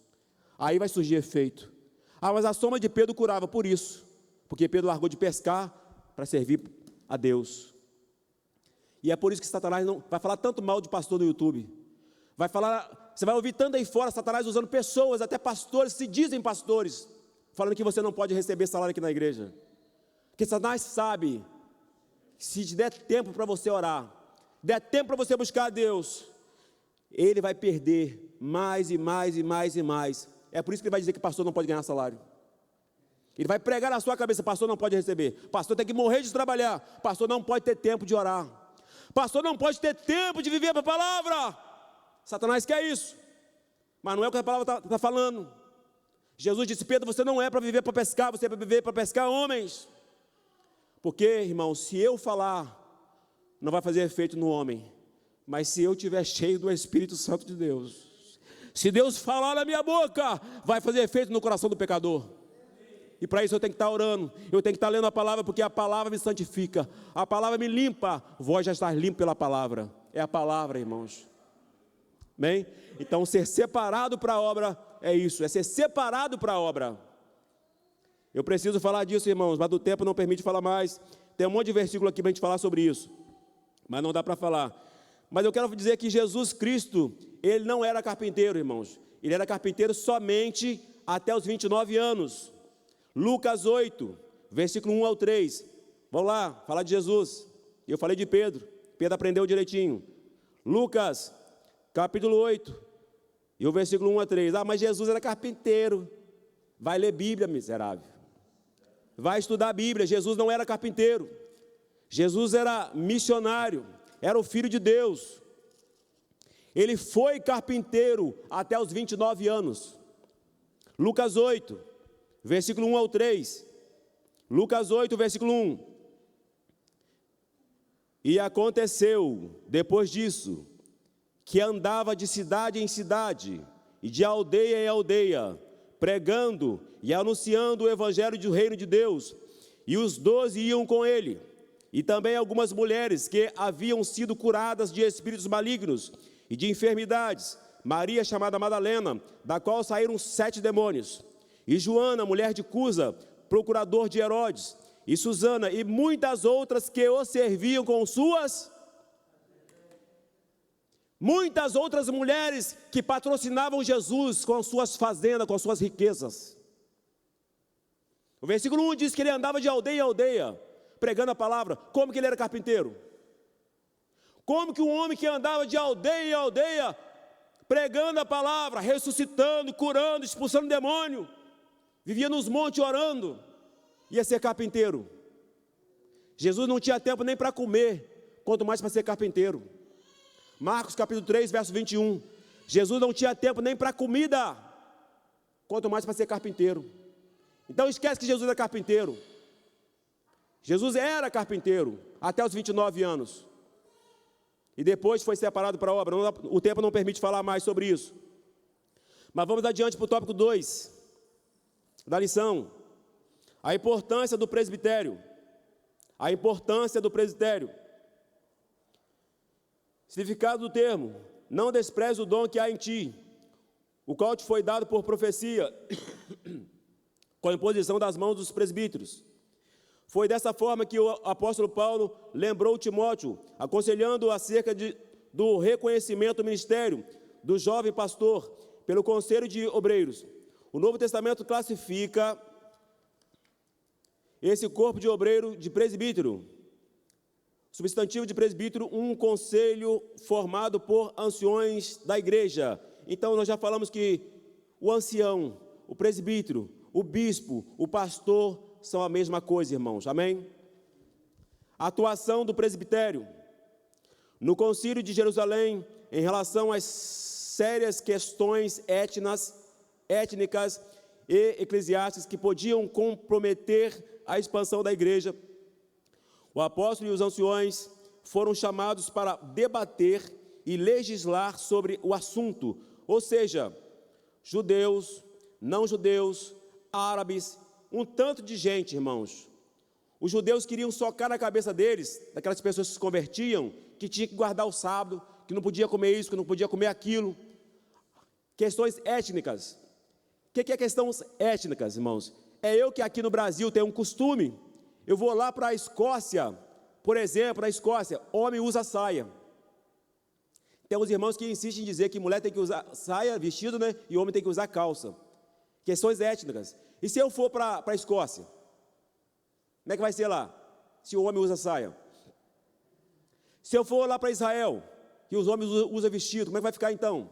Aí vai surgir efeito. Mas a soma de Pedro curava por isso, porque Pedro largou de pescar para servir a Deus. E é por isso que Satanás não vai falar tanto mal de pastor no YouTube. Você vai ouvir tanto aí fora Satanás usando pessoas, até pastores, se dizem pastores, falando que você não pode receber salário aqui na igreja. Porque Satanás sabe que se der tempo para você orar, der tempo para você buscar a Deus, ele vai perder mais e mais e mais e mais. É por isso que ele vai dizer que pastor não pode ganhar salário. Ele vai pregar na sua cabeça: pastor não pode receber, pastor tem que morrer de trabalhar, pastor não pode ter tempo de orar, pastor não pode ter tempo de viver a palavra. Satanás quer isso, mas não é o que a palavra está falando. Jesus disse: Pedro, você não é para viver para pescar, você é para viver para pescar homens. Porque, irmão, se eu falar, não vai fazer efeito no homem, mas se eu estiver cheio do Espírito Santo de Deus, se Deus falar na minha boca, vai fazer efeito no coração do pecador. E para isso eu tenho que estar orando, eu tenho que estar lendo a palavra, porque a palavra me santifica, a palavra me limpa. Vós já estáis limpo pela palavra. É a palavra, irmãos. Bem? Então ser separado para a obra é isso, é ser separado para a obra. Eu preciso falar disso, irmãos, mas o tempo não permite falar mais. Tem um monte de versículo aqui para a gente falar sobre isso, mas não dá para falar. Mas eu quero dizer que Jesus Cristo, ele não era carpinteiro, irmãos. Ele era carpinteiro somente até os 29 anos. Lucas 8, versículo 1 ao 3. Vamos lá, falar de Jesus. Eu falei de Pedro, Pedro aprendeu direitinho. Lucas, capítulo 8, e o versículo 1 a 3. Mas Jesus era carpinteiro. Vai ler Bíblia, miserável. Vai estudar a Bíblia. Jesus não era carpinteiro. Jesus era missionário, era o Filho de Deus. Ele foi carpinteiro até os 29 anos. Lucas 8, versículo 1 ao 3. Lucas 8, versículo 1. E aconteceu, depois disso, que andava de cidade em cidade, e de aldeia em aldeia, pregando e anunciando o evangelho do reino de Deus. E os 12 iam com ele, e também algumas mulheres que haviam sido curadas de espíritos malignos e de enfermidades. Maria, chamada Madalena, da qual saíram 7 demônios. E Joana, mulher de Cusa, procurador de Herodes. E Susana, e muitas outras que o serviam com suas... Muitas outras mulheres que patrocinavam Jesus com suas fazendas, com suas riquezas. O versículo 1 diz que ele andava de aldeia em aldeia, pregando a palavra. Como que ele era carpinteiro? Como que um homem que andava de aldeia em aldeia, pregando a palavra, ressuscitando, curando, expulsando demônio, vivia nos montes orando, ia ser carpinteiro? Jesus não tinha tempo nem para comer, quanto mais para ser carpinteiro. Marcos capítulo 3, verso 21. Jesus não tinha tempo nem para comida, quanto mais para ser carpinteiro. Então esquece que Jesus era carpinteiro. Jesus era carpinteiro até os 29 anos. E depois foi separado para a obra. O tempo não permite falar mais sobre isso. Mas vamos adiante para o tópico 2 da lição. A importância do presbitério. A importância do presbitério. Significado do termo: não despreze o dom que há em ti, o qual te foi dado por profecia, com a imposição das mãos dos presbíteros. Foi dessa forma que o apóstolo Paulo lembrou Timóteo, aconselhando acerca do reconhecimento do ministério do jovem pastor pelo conselho de obreiros. O Novo Testamento classifica esse corpo de obreiro de presbítero. Substantivo de presbítero, um conselho formado por anciões da igreja. Então, nós já falamos que o ancião, o presbítero, o bispo, o pastor são a mesma coisa, irmãos. Amém? A atuação do presbitério no Concílio de Jerusalém em relação às sérias questões étnicas e eclesiásticas que podiam comprometer a expansão da igreja. O apóstolo e os anciões foram chamados para debater e legislar sobre o assunto, ou seja, judeus, não judeus, árabes, um tanto de gente, irmãos. Os judeus queriam socar na cabeça deles, daquelas pessoas que se convertiam, que tinha que guardar o sábado, que não podia comer isso, que não podia comer aquilo. Questões étnicas. O que é questões étnicas, irmãos? É eu que aqui no Brasil tenho um costume, eu vou lá para a Escócia, por exemplo, na Escócia, homem usa saia. Tem uns irmãos que insistem em dizer que mulher tem que usar saia, vestido, né? E homem tem que usar calça. Questões étnicas. E se eu for para a Escócia? Como é que vai ser lá? Se o homem usa saia. Se eu for lá para Israel, que os homens usam vestido, como é que vai ficar então?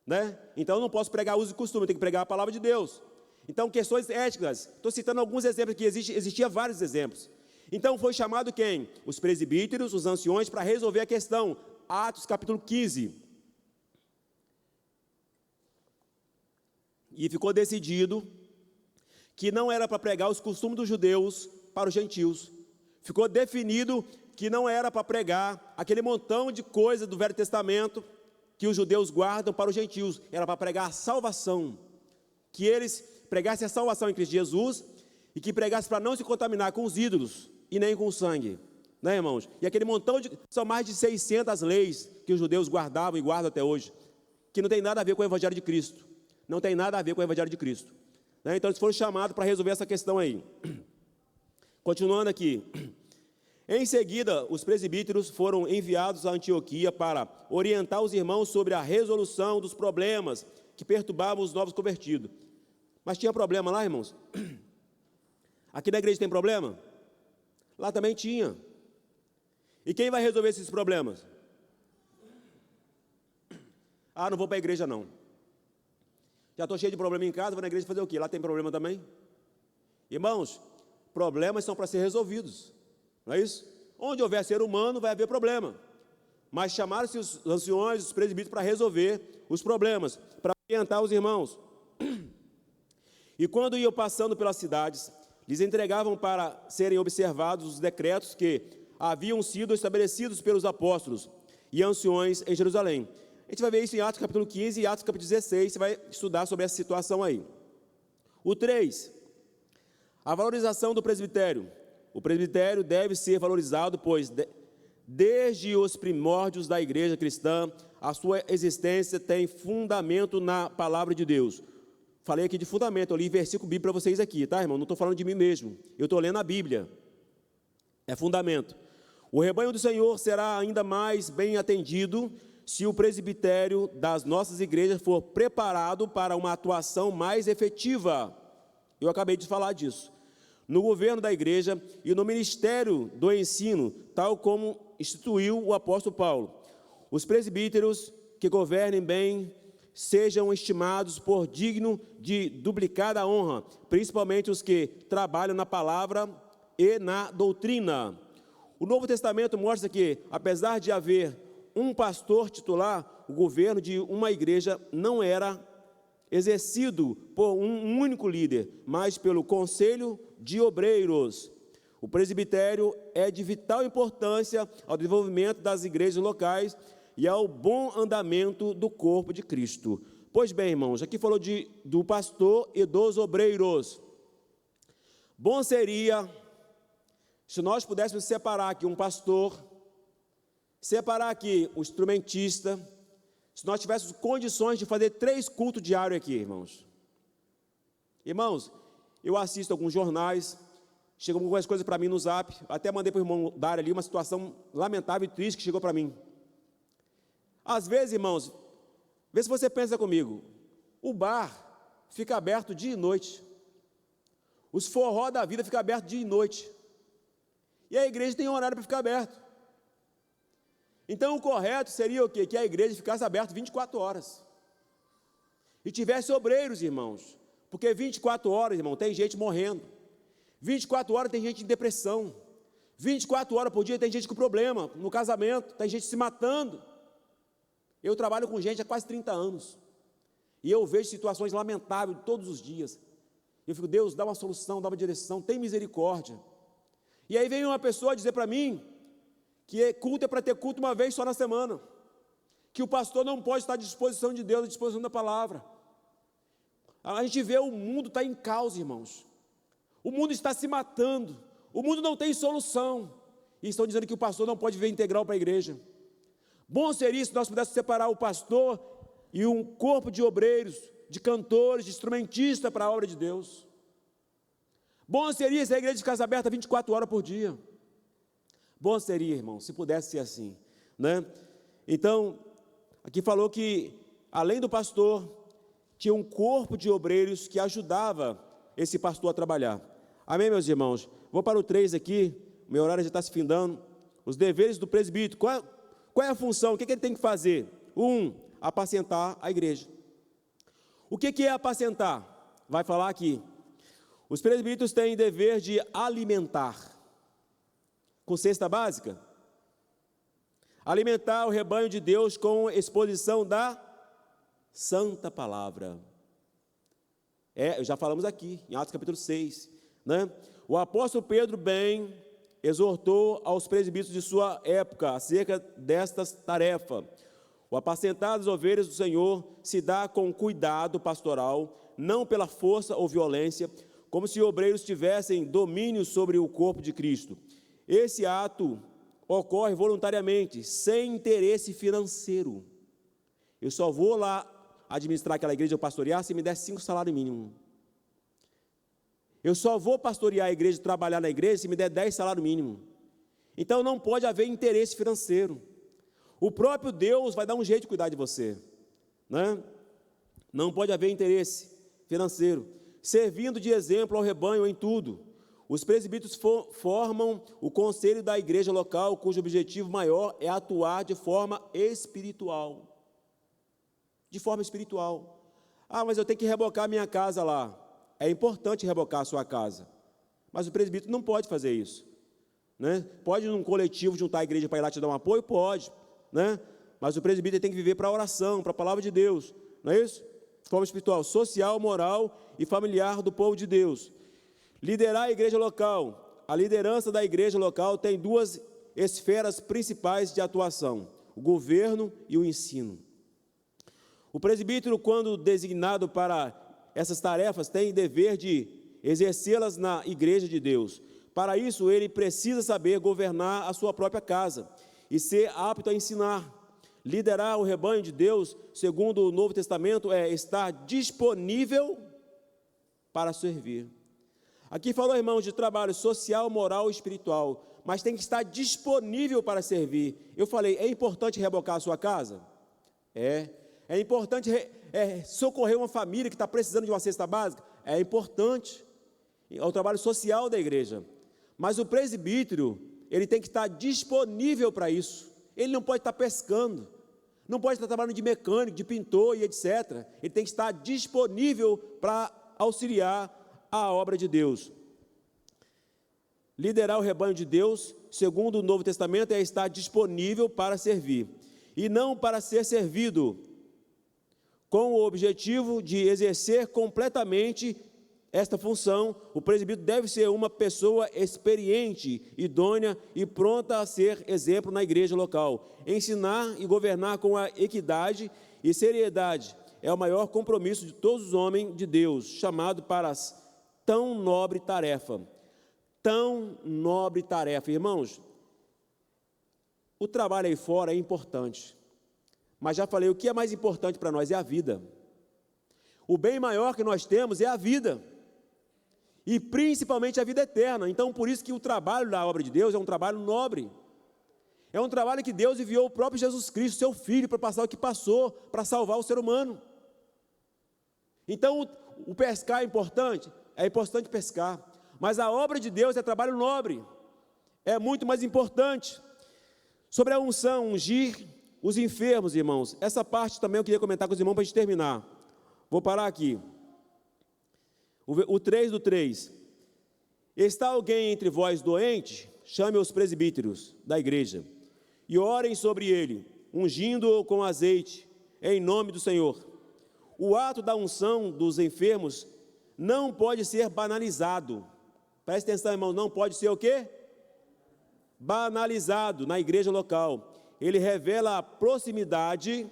Né? Então eu não posso pregar uso e costume, eu tenho que pregar a palavra de Deus. Então, questões étnicas, estou citando alguns exemplos, que existia vários exemplos. Então, foi chamado quem? Os presbíteros, os anciões, para resolver a questão. Atos capítulo 15. E ficou decidido que não era para pregar os costumes dos judeus para os gentios. Ficou definido que não era para pregar aquele montão de coisa do Velho Testamento que os judeus guardam para os gentios. Era para pregar a salvação. Que eles pregassem a salvação em Cristo Jesus e que pregassem para não se contaminar com os ídolos e nem com o sangue, né, irmãos? E aquele montão são mais de 600 leis que os judeus guardavam e guardam até hoje, que não tem nada a ver com o Evangelho de Cristo, não tem nada a ver com o Evangelho de Cristo, né? Então eles foram chamados para resolver essa questão aí. Continuando aqui, em seguida os presbíteros foram enviados a Antioquia para orientar os irmãos sobre a resolução dos problemas que perturbavam os novos convertidos. Mas tinha problema lá, irmãos? Aqui na igreja tem problema? Lá também tinha. E quem vai resolver esses problemas? Ah, não vou para a igreja não. Já estou cheio de problema em casa, vou na igreja fazer o quê? Lá tem problema também? Irmãos, problemas são para ser resolvidos, não é isso? Onde houver ser humano, vai haver problema. Mas chamaram-se os anciões, os presbíteros para resolver os problemas, para orientar os irmãos. E quando iam passando pelas cidades, lhes entregavam para serem observados os decretos que haviam sido estabelecidos pelos apóstolos e anciões em Jerusalém. A gente vai ver isso em Atos capítulo 15 e Atos capítulo 16, você vai estudar sobre essa situação aí. O 3, a valorização do presbitério. O presbitério deve ser valorizado, pois desde os primórdios da igreja cristã, a sua existência tem fundamento na palavra de Deus. Falei aqui de fundamento, eu li versículo bíblico para vocês aqui, tá, irmão? Não estou falando de mim mesmo, eu estou lendo a Bíblia. É fundamento. O rebanho do Senhor será ainda mais bem atendido se o presbitério das nossas igrejas for preparado para uma atuação mais efetiva. Eu acabei de falar disso. No governo da igreja e no ministério do ensino, tal como instituiu o apóstolo Paulo. Os presbíteros que governem bem sejam estimados por digno de duplicada honra, principalmente os que trabalham na palavra e na doutrina. O Novo Testamento mostra que, apesar de haver um pastor titular, o governo de uma igreja não era exercido por um único líder, mas pelo conselho de obreiros. O presbitério é de vital importância ao desenvolvimento das igrejas locais e ao bom andamento do corpo de Cristo. Pois bem, irmãos, aqui falou do pastor e dos obreiros. Bom seria se nós pudéssemos separar aqui um pastor, separar aqui o instrumentista, se nós tivéssemos condições de fazer 3 cultos diários aqui, irmãos. Irmãos, eu assisto alguns jornais, chegam algumas coisas para mim no zap, até mandei para o irmão Dário ali uma situação lamentável e triste que chegou para mim. Às vezes, irmãos, vê se você pensa comigo, o bar fica aberto dia e noite, os forró da vida ficam abertos dia e noite, e a igreja tem um horário para ficar aberto. Então o correto seria o quê? Que a igreja ficasse aberta 24 horas, e tivesse obreiros, irmãos, porque 24 horas, irmão, tem gente morrendo, 24 horas tem gente em depressão, 24 horas por dia tem gente com problema no casamento, tem gente se matando. Eu trabalho com gente há quase 30 anos, e eu vejo situações lamentáveis todos os dias. Eu fico, Deus, dá uma solução, dá uma direção, tem misericórdia. E aí vem uma pessoa dizer para mim, que culto é para ter culto uma vez só na semana, que o pastor não pode estar à disposição de Deus, à disposição da palavra. A gente vê o mundo está em caos, irmãos, o mundo está se matando, o mundo não tem solução, e estão dizendo que o pastor não pode vir integral para a igreja. Bom seria se nós pudéssemos separar o pastor e um corpo de obreiros, de cantores, de instrumentistas para a obra de Deus. Bom seria se a igreja ficasse aberta 24 horas por dia. Bom seria, irmão, se pudesse ser assim, né? Então, aqui falou que, além do pastor, tinha um corpo de obreiros que ajudava esse pastor a trabalhar. Amém, meus irmãos? Vou para o 3 aqui, meu horário já está se findando. Os deveres do presbítero, qual é a função? O que ele tem que fazer? 1, apacentar a igreja. O que é apacentar? Vai falar aqui. Os presbíteros têm dever de alimentar, com cesta básica, alimentar o rebanho de Deus com exposição da santa palavra. Já falamos aqui, em Atos capítulo 6, né? O apóstolo Pedro bem exortou aos presbíteros de sua época acerca destas tarefas. O apacentar das ovelhas do Senhor se dá com cuidado pastoral, não pela força ou violência, como se obreiros tivessem domínio sobre o corpo de Cristo. Esse ato ocorre voluntariamente, sem interesse financeiro. Eu só vou lá administrar aquela igreja ou pastorear se me der 5 salários mínimos. Eu só vou pastorear a igreja, trabalhar na igreja, se me der 10 salários mínimos. Então não pode haver interesse financeiro. O próprio Deus vai dar um jeito de cuidar de você, né? Não pode haver interesse financeiro. Servindo de exemplo ao rebanho em tudo. Os presbíteros formam o conselho da igreja local, cujo objetivo maior é atuar de forma espiritual. De forma espiritual. Mas eu tenho que rebocar minha casa lá. É importante rebocar a sua casa. Mas o presbítero não pode fazer isso, né? Pode num coletivo juntar a igreja para ir lá te dar um apoio? Pode, né? Mas o presbítero tem que viver para a oração, para a palavra de Deus, não é isso? De forma espiritual, social, moral e familiar do povo de Deus. Liderar a igreja local. A liderança da igreja local tem 2 esferas principais de atuação: o governo e o ensino. O presbítero, quando designado para essas tarefas, tem dever de exercê-las na igreja de Deus. Para isso, ele precisa saber governar a sua própria casa e ser apto a ensinar. Liderar o rebanho de Deus, segundo o Novo Testamento, é estar disponível para servir. Aqui falou, irmãos, de trabalho social, moral e espiritual, mas tem que estar disponível para servir. Eu falei, é importante rebocar a sua casa? É importante socorrer uma família que está precisando de uma cesta básica? É importante. É o trabalho social da igreja. Mas o presbítero, ele tem que estar disponível para isso. Ele não pode estar pescando, não pode estar trabalhando de mecânico, de pintor e etc. Ele tem que estar disponível para auxiliar a obra de Deus. Liderar o rebanho de Deus, segundo o Novo Testamento, é estar disponível para servir, e não para ser servido, com o objetivo de exercer completamente esta função. O presbítero deve ser uma pessoa experiente, idônea e pronta a ser exemplo na igreja local. Ensinar e governar com a equidade e seriedade é o maior compromisso de todos os homens de Deus, chamado para tão nobre tarefa. Tão nobre tarefa. Irmãos, o trabalho aí fora é importante, mas já falei, o que é mais importante para nós é a vida. O bem maior que nós temos é a vida. e principalmente a vida eterna. Então, por isso que o trabalho da obra de Deus é um trabalho nobre. É um trabalho que Deus enviou o próprio Jesus Cristo, seu Filho, para passar o que passou, para salvar o ser humano. Então, o pescar é importante pescar, mas a obra de Deus é trabalho nobre, é muito mais importante. Sobre a unção, ungir os enfermos, irmãos, essa parte também eu queria comentar com os irmãos para a gente terminar. Vou parar aqui. O 3:3. Está alguém entre vós doente? Chame os presbíteros da igreja e orem sobre ele, ungindo-o com azeite, em nome do Senhor. O ato da unção dos enfermos não pode ser banalizado. Preste atenção, irmãos, não pode ser o quê? Banalizado na igreja local. Ele revela a proximidade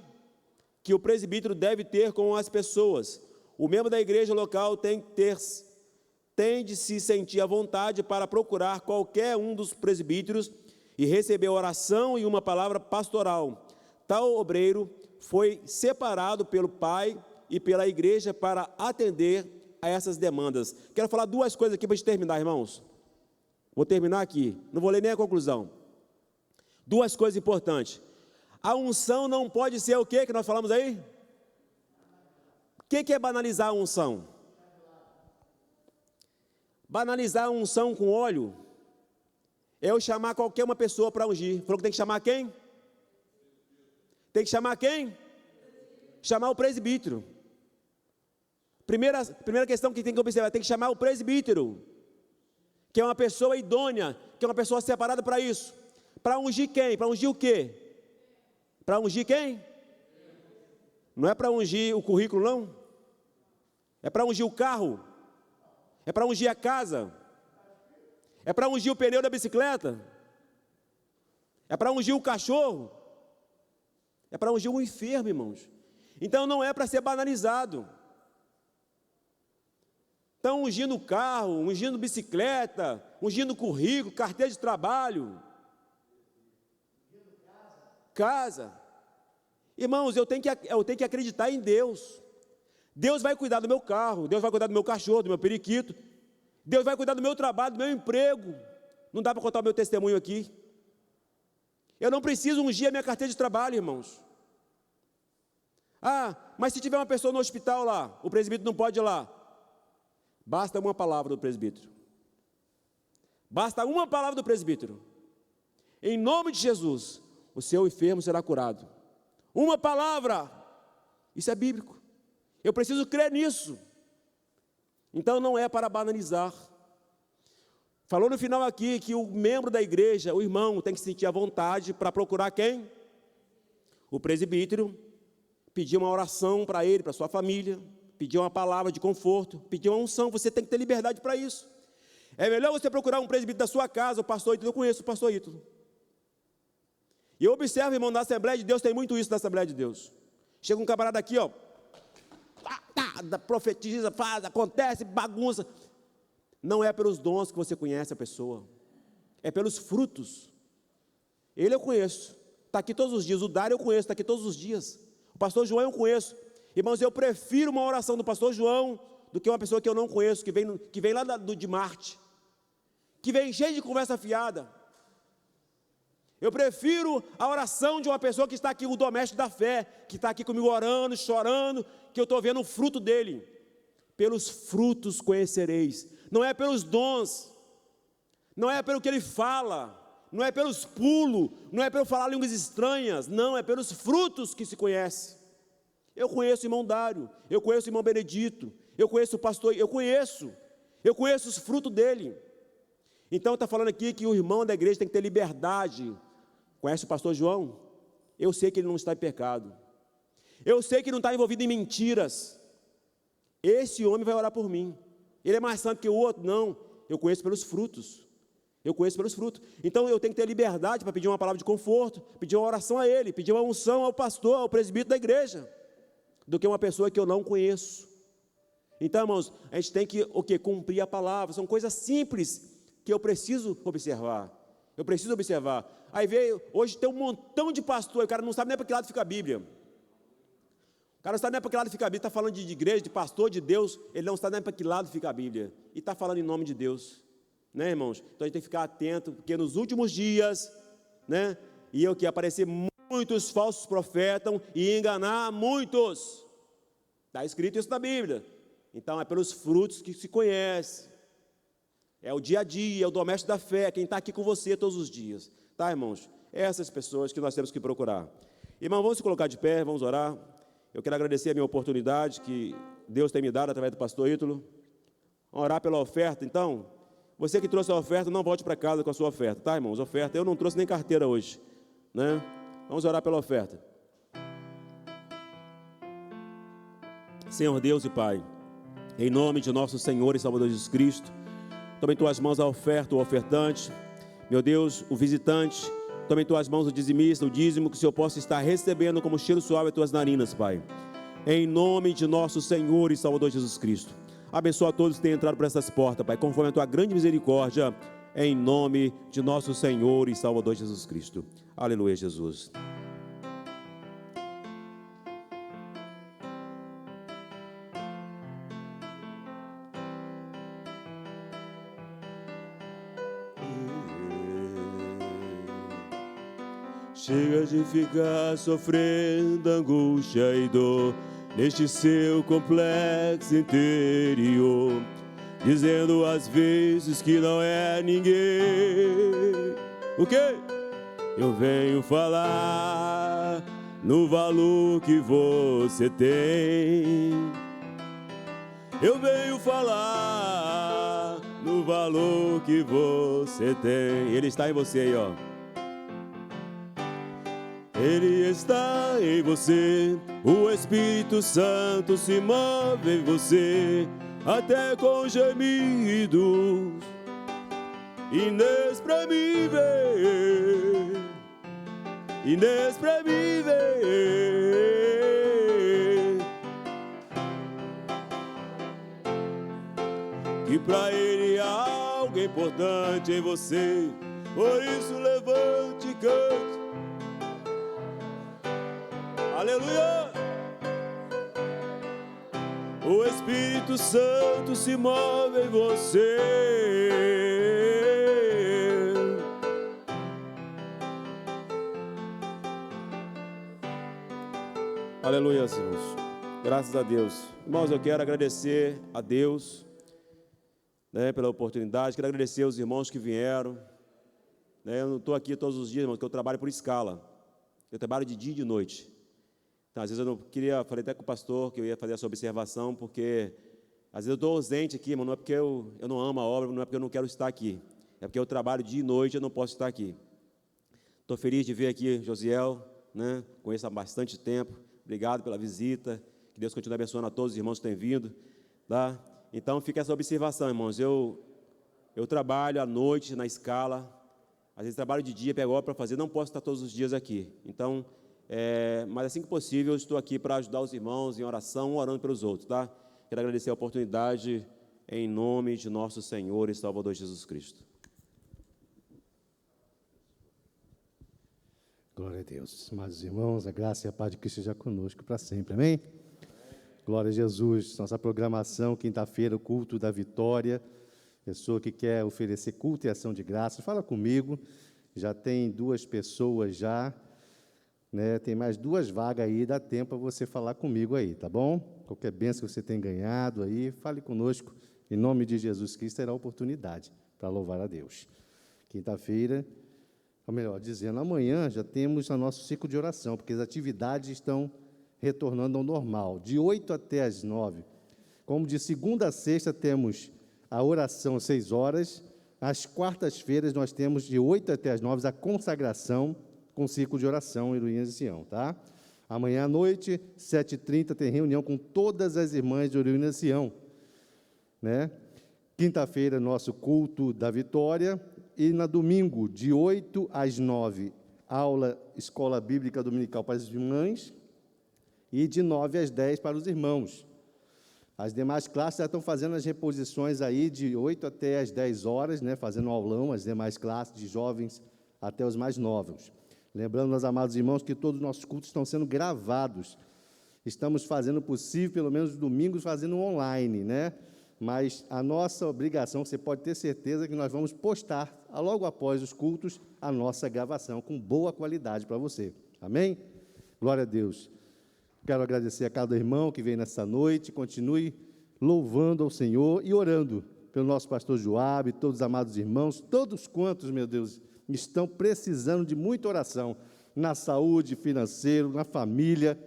que o presbítero deve ter com as pessoas. O membro da igreja local tem de se sentir à vontade para procurar qualquer um dos presbíteros e receber oração e uma palavra pastoral. Tal obreiro foi separado pelo pai e pela igreja para atender a essas demandas. Quero falar duas coisas aqui para a gente terminar, irmãos. Vou terminar aqui, não vou ler nem a conclusão. Duas coisas importantes. A unção não pode ser o que nós falamos aí? O que é banalizar a unção? Banalizar a unção com óleo é eu chamar qualquer uma pessoa para ungir. Falou que tem que chamar quem? Tem que chamar quem? Chamar o presbítero. Primeira questão que tem que observar, tem que chamar o presbítero, que é uma pessoa idônea, que é uma pessoa separada para isso. Para ungir quem? Para ungir o quê? Para ungir quem? Não é para ungir o currículo, não. É para ungir o carro. É para ungir a casa. É para ungir o pneu da bicicleta. É para ungir o cachorro. É para ungir o enfermo, irmãos. Então não é para ser banalizado. Então, ungindo o carro, ungindo bicicleta, ungindo currículo, carteira de trabalho, casa. Irmãos, eu tenho que acreditar em Deus. Deus vai cuidar do meu carro, Deus vai cuidar do meu cachorro, do meu periquito, Deus vai cuidar do meu trabalho, do meu emprego. Não dá para contar o meu testemunho aqui. Eu não preciso ungir a minha carteira de trabalho, irmãos. Ah, mas se tiver uma pessoa no hospital lá, o presbítero não pode ir lá. Basta uma palavra do presbítero. Basta uma palavra do presbítero. Em nome de Jesus, o seu enfermo será curado. Uma palavra. Isso é bíblico. Eu preciso crer nisso. Então não é para banalizar. Falou no final aqui que o membro da igreja, o irmão, tem que se sentir à vontade para procurar quem? O presbítero. Pedir uma oração para ele, para sua família. Pedir uma palavra de conforto, pedir uma unção, você tem que ter liberdade para isso. É melhor você procurar um presbítero da sua casa, o pastor Ítalo, eu conheço o pastor Ítalo. E eu observo, irmão, na Assembleia de Deus, tem muito isso na Assembleia de Deus. Chega um camarada aqui, ó, profetiza, faz, acontece, bagunça. Não é pelos dons que você conhece a pessoa, é pelos frutos. Ele eu conheço, está aqui todos os dias, o Dário eu conheço, está aqui todos os dias. O pastor João eu conheço. Irmãos, eu prefiro uma oração do pastor João do que uma pessoa que eu não conheço, que vem lá de Marte, que vem cheio de conversa fiada. Eu prefiro a oração de uma pessoa que está aqui, o doméstico da fé, que está aqui comigo orando, chorando, que eu estou vendo o fruto dele. Pelos frutos conhecereis. Não é pelos dons, não é pelo que ele fala, não é pelos pulos, não é pelo falar línguas estranhas, não, é pelos frutos que se conhece. Eu conheço o irmão Dário, eu conheço o irmão Benedito, eu conheço o pastor, eu conheço os frutos dele. Então está falando aqui que o irmão da igreja tem que ter liberdade. Conhece o pastor João? Eu sei que ele não está em pecado. Eu sei que ele não está envolvido em mentiras. Esse homem vai orar por mim. Ele é mais santo que o outro? Não, eu conheço pelos frutos. Eu conheço pelos frutos. Então eu tenho que ter liberdade para pedir uma palavra de conforto, pedir uma oração a ele, pedir uma unção ao pastor, ao presbítero da igreja, do que uma pessoa que eu não conheço. Então, irmãos, a gente tem que cumprir a palavra. São coisas simples que eu preciso observar. Eu preciso observar. Aí hoje tem um montão de pastor, o cara não sabe nem para que lado fica a Bíblia. O cara não está nem para que lado fica a Bíblia, está falando de igreja, de pastor, de Deus, ele não está nem para que lado fica a Bíblia, e está falando em nome de Deus, né, irmãos? Então a gente tem que ficar atento, porque nos últimos dias, né, ia que aparecer muitos falsos profetas e enganar muitos, está escrito isso na Bíblia. Então é pelos frutos que se conhece, é o dia a dia, é o doméstico da fé, quem está aqui com você todos os dias, tá, irmãos? Essas pessoas que nós temos que procurar. Irmão, vamos se colocar de pé, vamos orar. Eu quero agradecer a minha oportunidade que Deus tem me dado através do pastor Ítalo. Orar pela oferta, então. Você que trouxe a oferta, não volte para casa com a sua oferta, tá, irmãos? Oferta, eu não trouxe nem carteira hoje, né? Vamos orar pela oferta. Senhor Deus e Pai, em nome de nosso Senhor e Salvador Jesus Cristo, toma em tuas mãos a oferta, o ofertante, meu Deus, o visitante, toma em tuas mãos o dizimista, o dízimo, que o Senhor possa estar recebendo como cheiro suave as tuas narinas, Pai. Em nome de nosso Senhor e Salvador Jesus Cristo. Abençoa a todos que têm entrado por essas portas, Pai, conforme a tua grande misericórdia, em nome de nosso Senhor e Salvador Jesus Cristo. Aleluia, Jesus. Chega de ficar sofrendo angústia e dor neste seu complexo interior, dizendo às vezes que não é ninguém. O quê? Eu venho falar no valor que você tem. Eu venho falar no valor que você tem. Ele está em você aí, ó. Ele está em você, o Espírito Santo se move em você, até com gemidos inexprimíveis, inexprimíveis. Que pra Ele há algo importante em você, por isso levante e cante. Aleluia! O Espírito Santo se move em você. Aleluia, irmãos. Graças a Deus. Irmãos, eu quero agradecer a Deus, né, pela oportunidade. Quero agradecer aos irmãos que vieram. Eu não estou aqui todos os dias, irmãos, porque eu trabalho por escala. Eu trabalho de dia e de noite. Então, às vezes eu não queria, falei até com o pastor que eu ia fazer essa observação, porque às vezes eu estou ausente aqui, mas não é porque eu não amo a obra, não é porque eu não quero estar aqui, é porque eu trabalho dia e noite e eu não posso estar aqui. Estou feliz de ver aqui Josiel, né? Conheço há bastante tempo, obrigado pela visita, que Deus continue abençoando a todos os irmãos que têm vindo, tá? Então fica essa observação, irmãos, eu trabalho à noite na escala, às vezes trabalho de dia, pego hora para fazer, não posso estar todos os dias aqui, então... mas assim que possível, eu estou aqui para ajudar os irmãos em oração, orando pelos outros, tá? Quero agradecer a oportunidade em nome de nosso Senhor e Salvador Jesus Cristo. Glória a Deus. Amados irmãos, a graça e a paz de Cristo seja conosco para sempre, amém? Glória a Jesus. Nossa programação, quinta-feira, o culto da vitória. Pessoa que quer oferecer culto e ação de graça, fala comigo. Já tem 2 pessoas já. Né, tem mais 2 vagas aí, dá tempo para você falar comigo aí, tá bom? Qualquer bênção que você tem ganhado aí, fale conosco, em nome de Jesus Cristo, terá oportunidade para louvar a Deus. Quinta-feira, ou melhor dizendo, amanhã já temos o nosso ciclo de oração, porque as atividades estão retornando ao normal, de 8 até as 9. Como de segunda a sexta temos a oração às 6 horas, às quartas-feiras nós temos de 8 até as 9 a consagração, com ciclo de oração em Ruínas de Sião, tá? Amanhã à noite, 7h30, tem reunião com todas as irmãs de Ruínas de Sião, né? Quinta-feira, nosso culto da vitória, e na domingo, de 8 às 9, aula Escola Bíblica Dominical para as irmãs, e de 9 às 10 para os irmãos. As demais classes já estão fazendo as reposições aí de 8 até as 10 horas, né? Fazendo aulão, as demais classes de jovens até os mais novos. Lembrando, meus amados irmãos, que todos os nossos cultos estão sendo gravados. Estamos fazendo o possível, pelo menos domingos, fazendo online, né? Mas a nossa obrigação, você pode ter certeza que nós vamos postar, logo após os cultos, a nossa gravação, com boa qualidade para você. Amém? Glória a Deus. Quero agradecer a cada irmão que veio nessa noite, continue louvando ao Senhor e orando pelo nosso pastor Joab, todos os amados irmãos, todos quantos, meu Deus, estão precisando de muita oração, na saúde, financeiro, na família,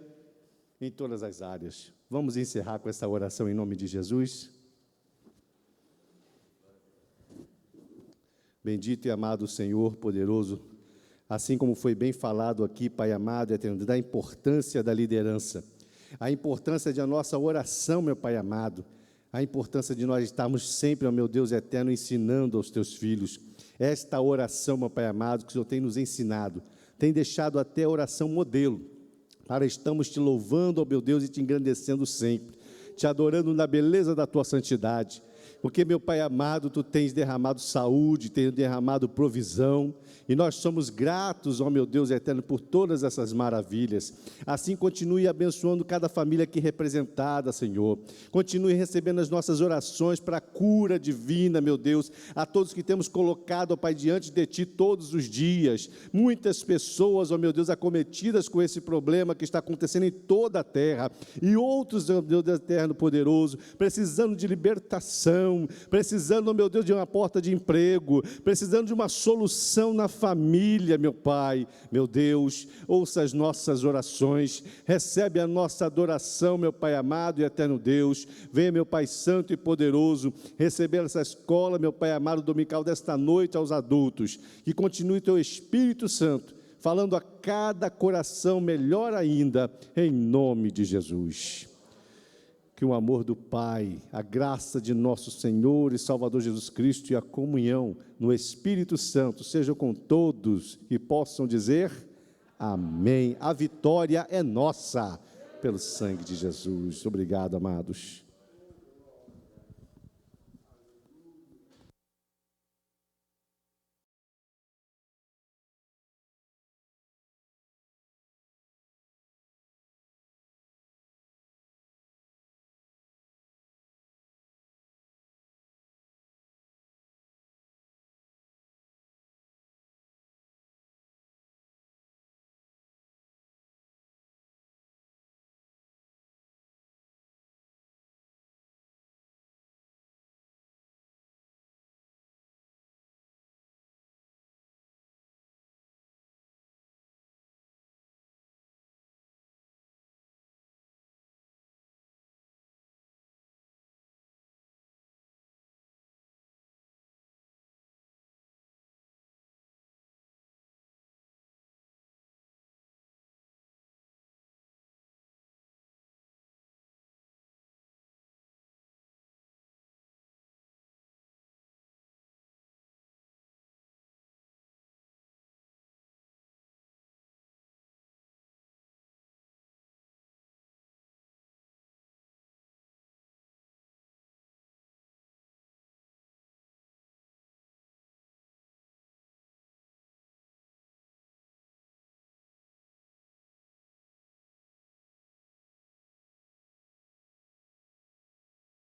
em todas as áreas. Vamos encerrar com essa oração em nome de Jesus. Bendito e amado Senhor, poderoso, assim como foi bem falado aqui, Pai amado e eterno, da importância da liderança, a importância de a nossa oração, meu Pai amado, a importância de nós estarmos sempre, ó meu Deus eterno, ensinando aos teus filhos. Esta oração, meu Pai amado, que o Senhor tem nos ensinado, tem deixado até a oração modelo, para estamos te louvando, ó meu Deus, e te engrandecendo sempre, te adorando na beleza da tua santidade, porque, meu Pai amado, tu tens derramado saúde, tens derramado provisão, e nós somos gratos, ó meu Deus eterno, por todas essas maravilhas. Assim, continue abençoando cada família aqui representada, Senhor. Continue recebendo as nossas orações para a cura divina, meu Deus, a todos que temos colocado, ó Pai, diante de Ti todos os dias. Muitas pessoas, ó meu Deus, acometidas com esse problema que está acontecendo em toda a terra, e outros, ó Deus eterno, poderoso, precisando de libertação, precisando, ó meu Deus, de uma porta de emprego, precisando de uma solução na família, meu Pai, meu Deus, ouça as nossas orações, recebe a nossa adoração, meu Pai amado e eterno Deus. Venha, meu Pai santo e poderoso, receber essa escola, meu Pai amado, dominical desta noite aos adultos, que continue teu Espírito Santo, falando a cada coração melhor ainda, em nome de Jesus. Que o amor do Pai, a graça de nosso Senhor e Salvador Jesus Cristo e a comunhão no Espírito Santo seja com todos e possam dizer amém. A vitória é nossa, pelo sangue de Jesus. Obrigado, amados.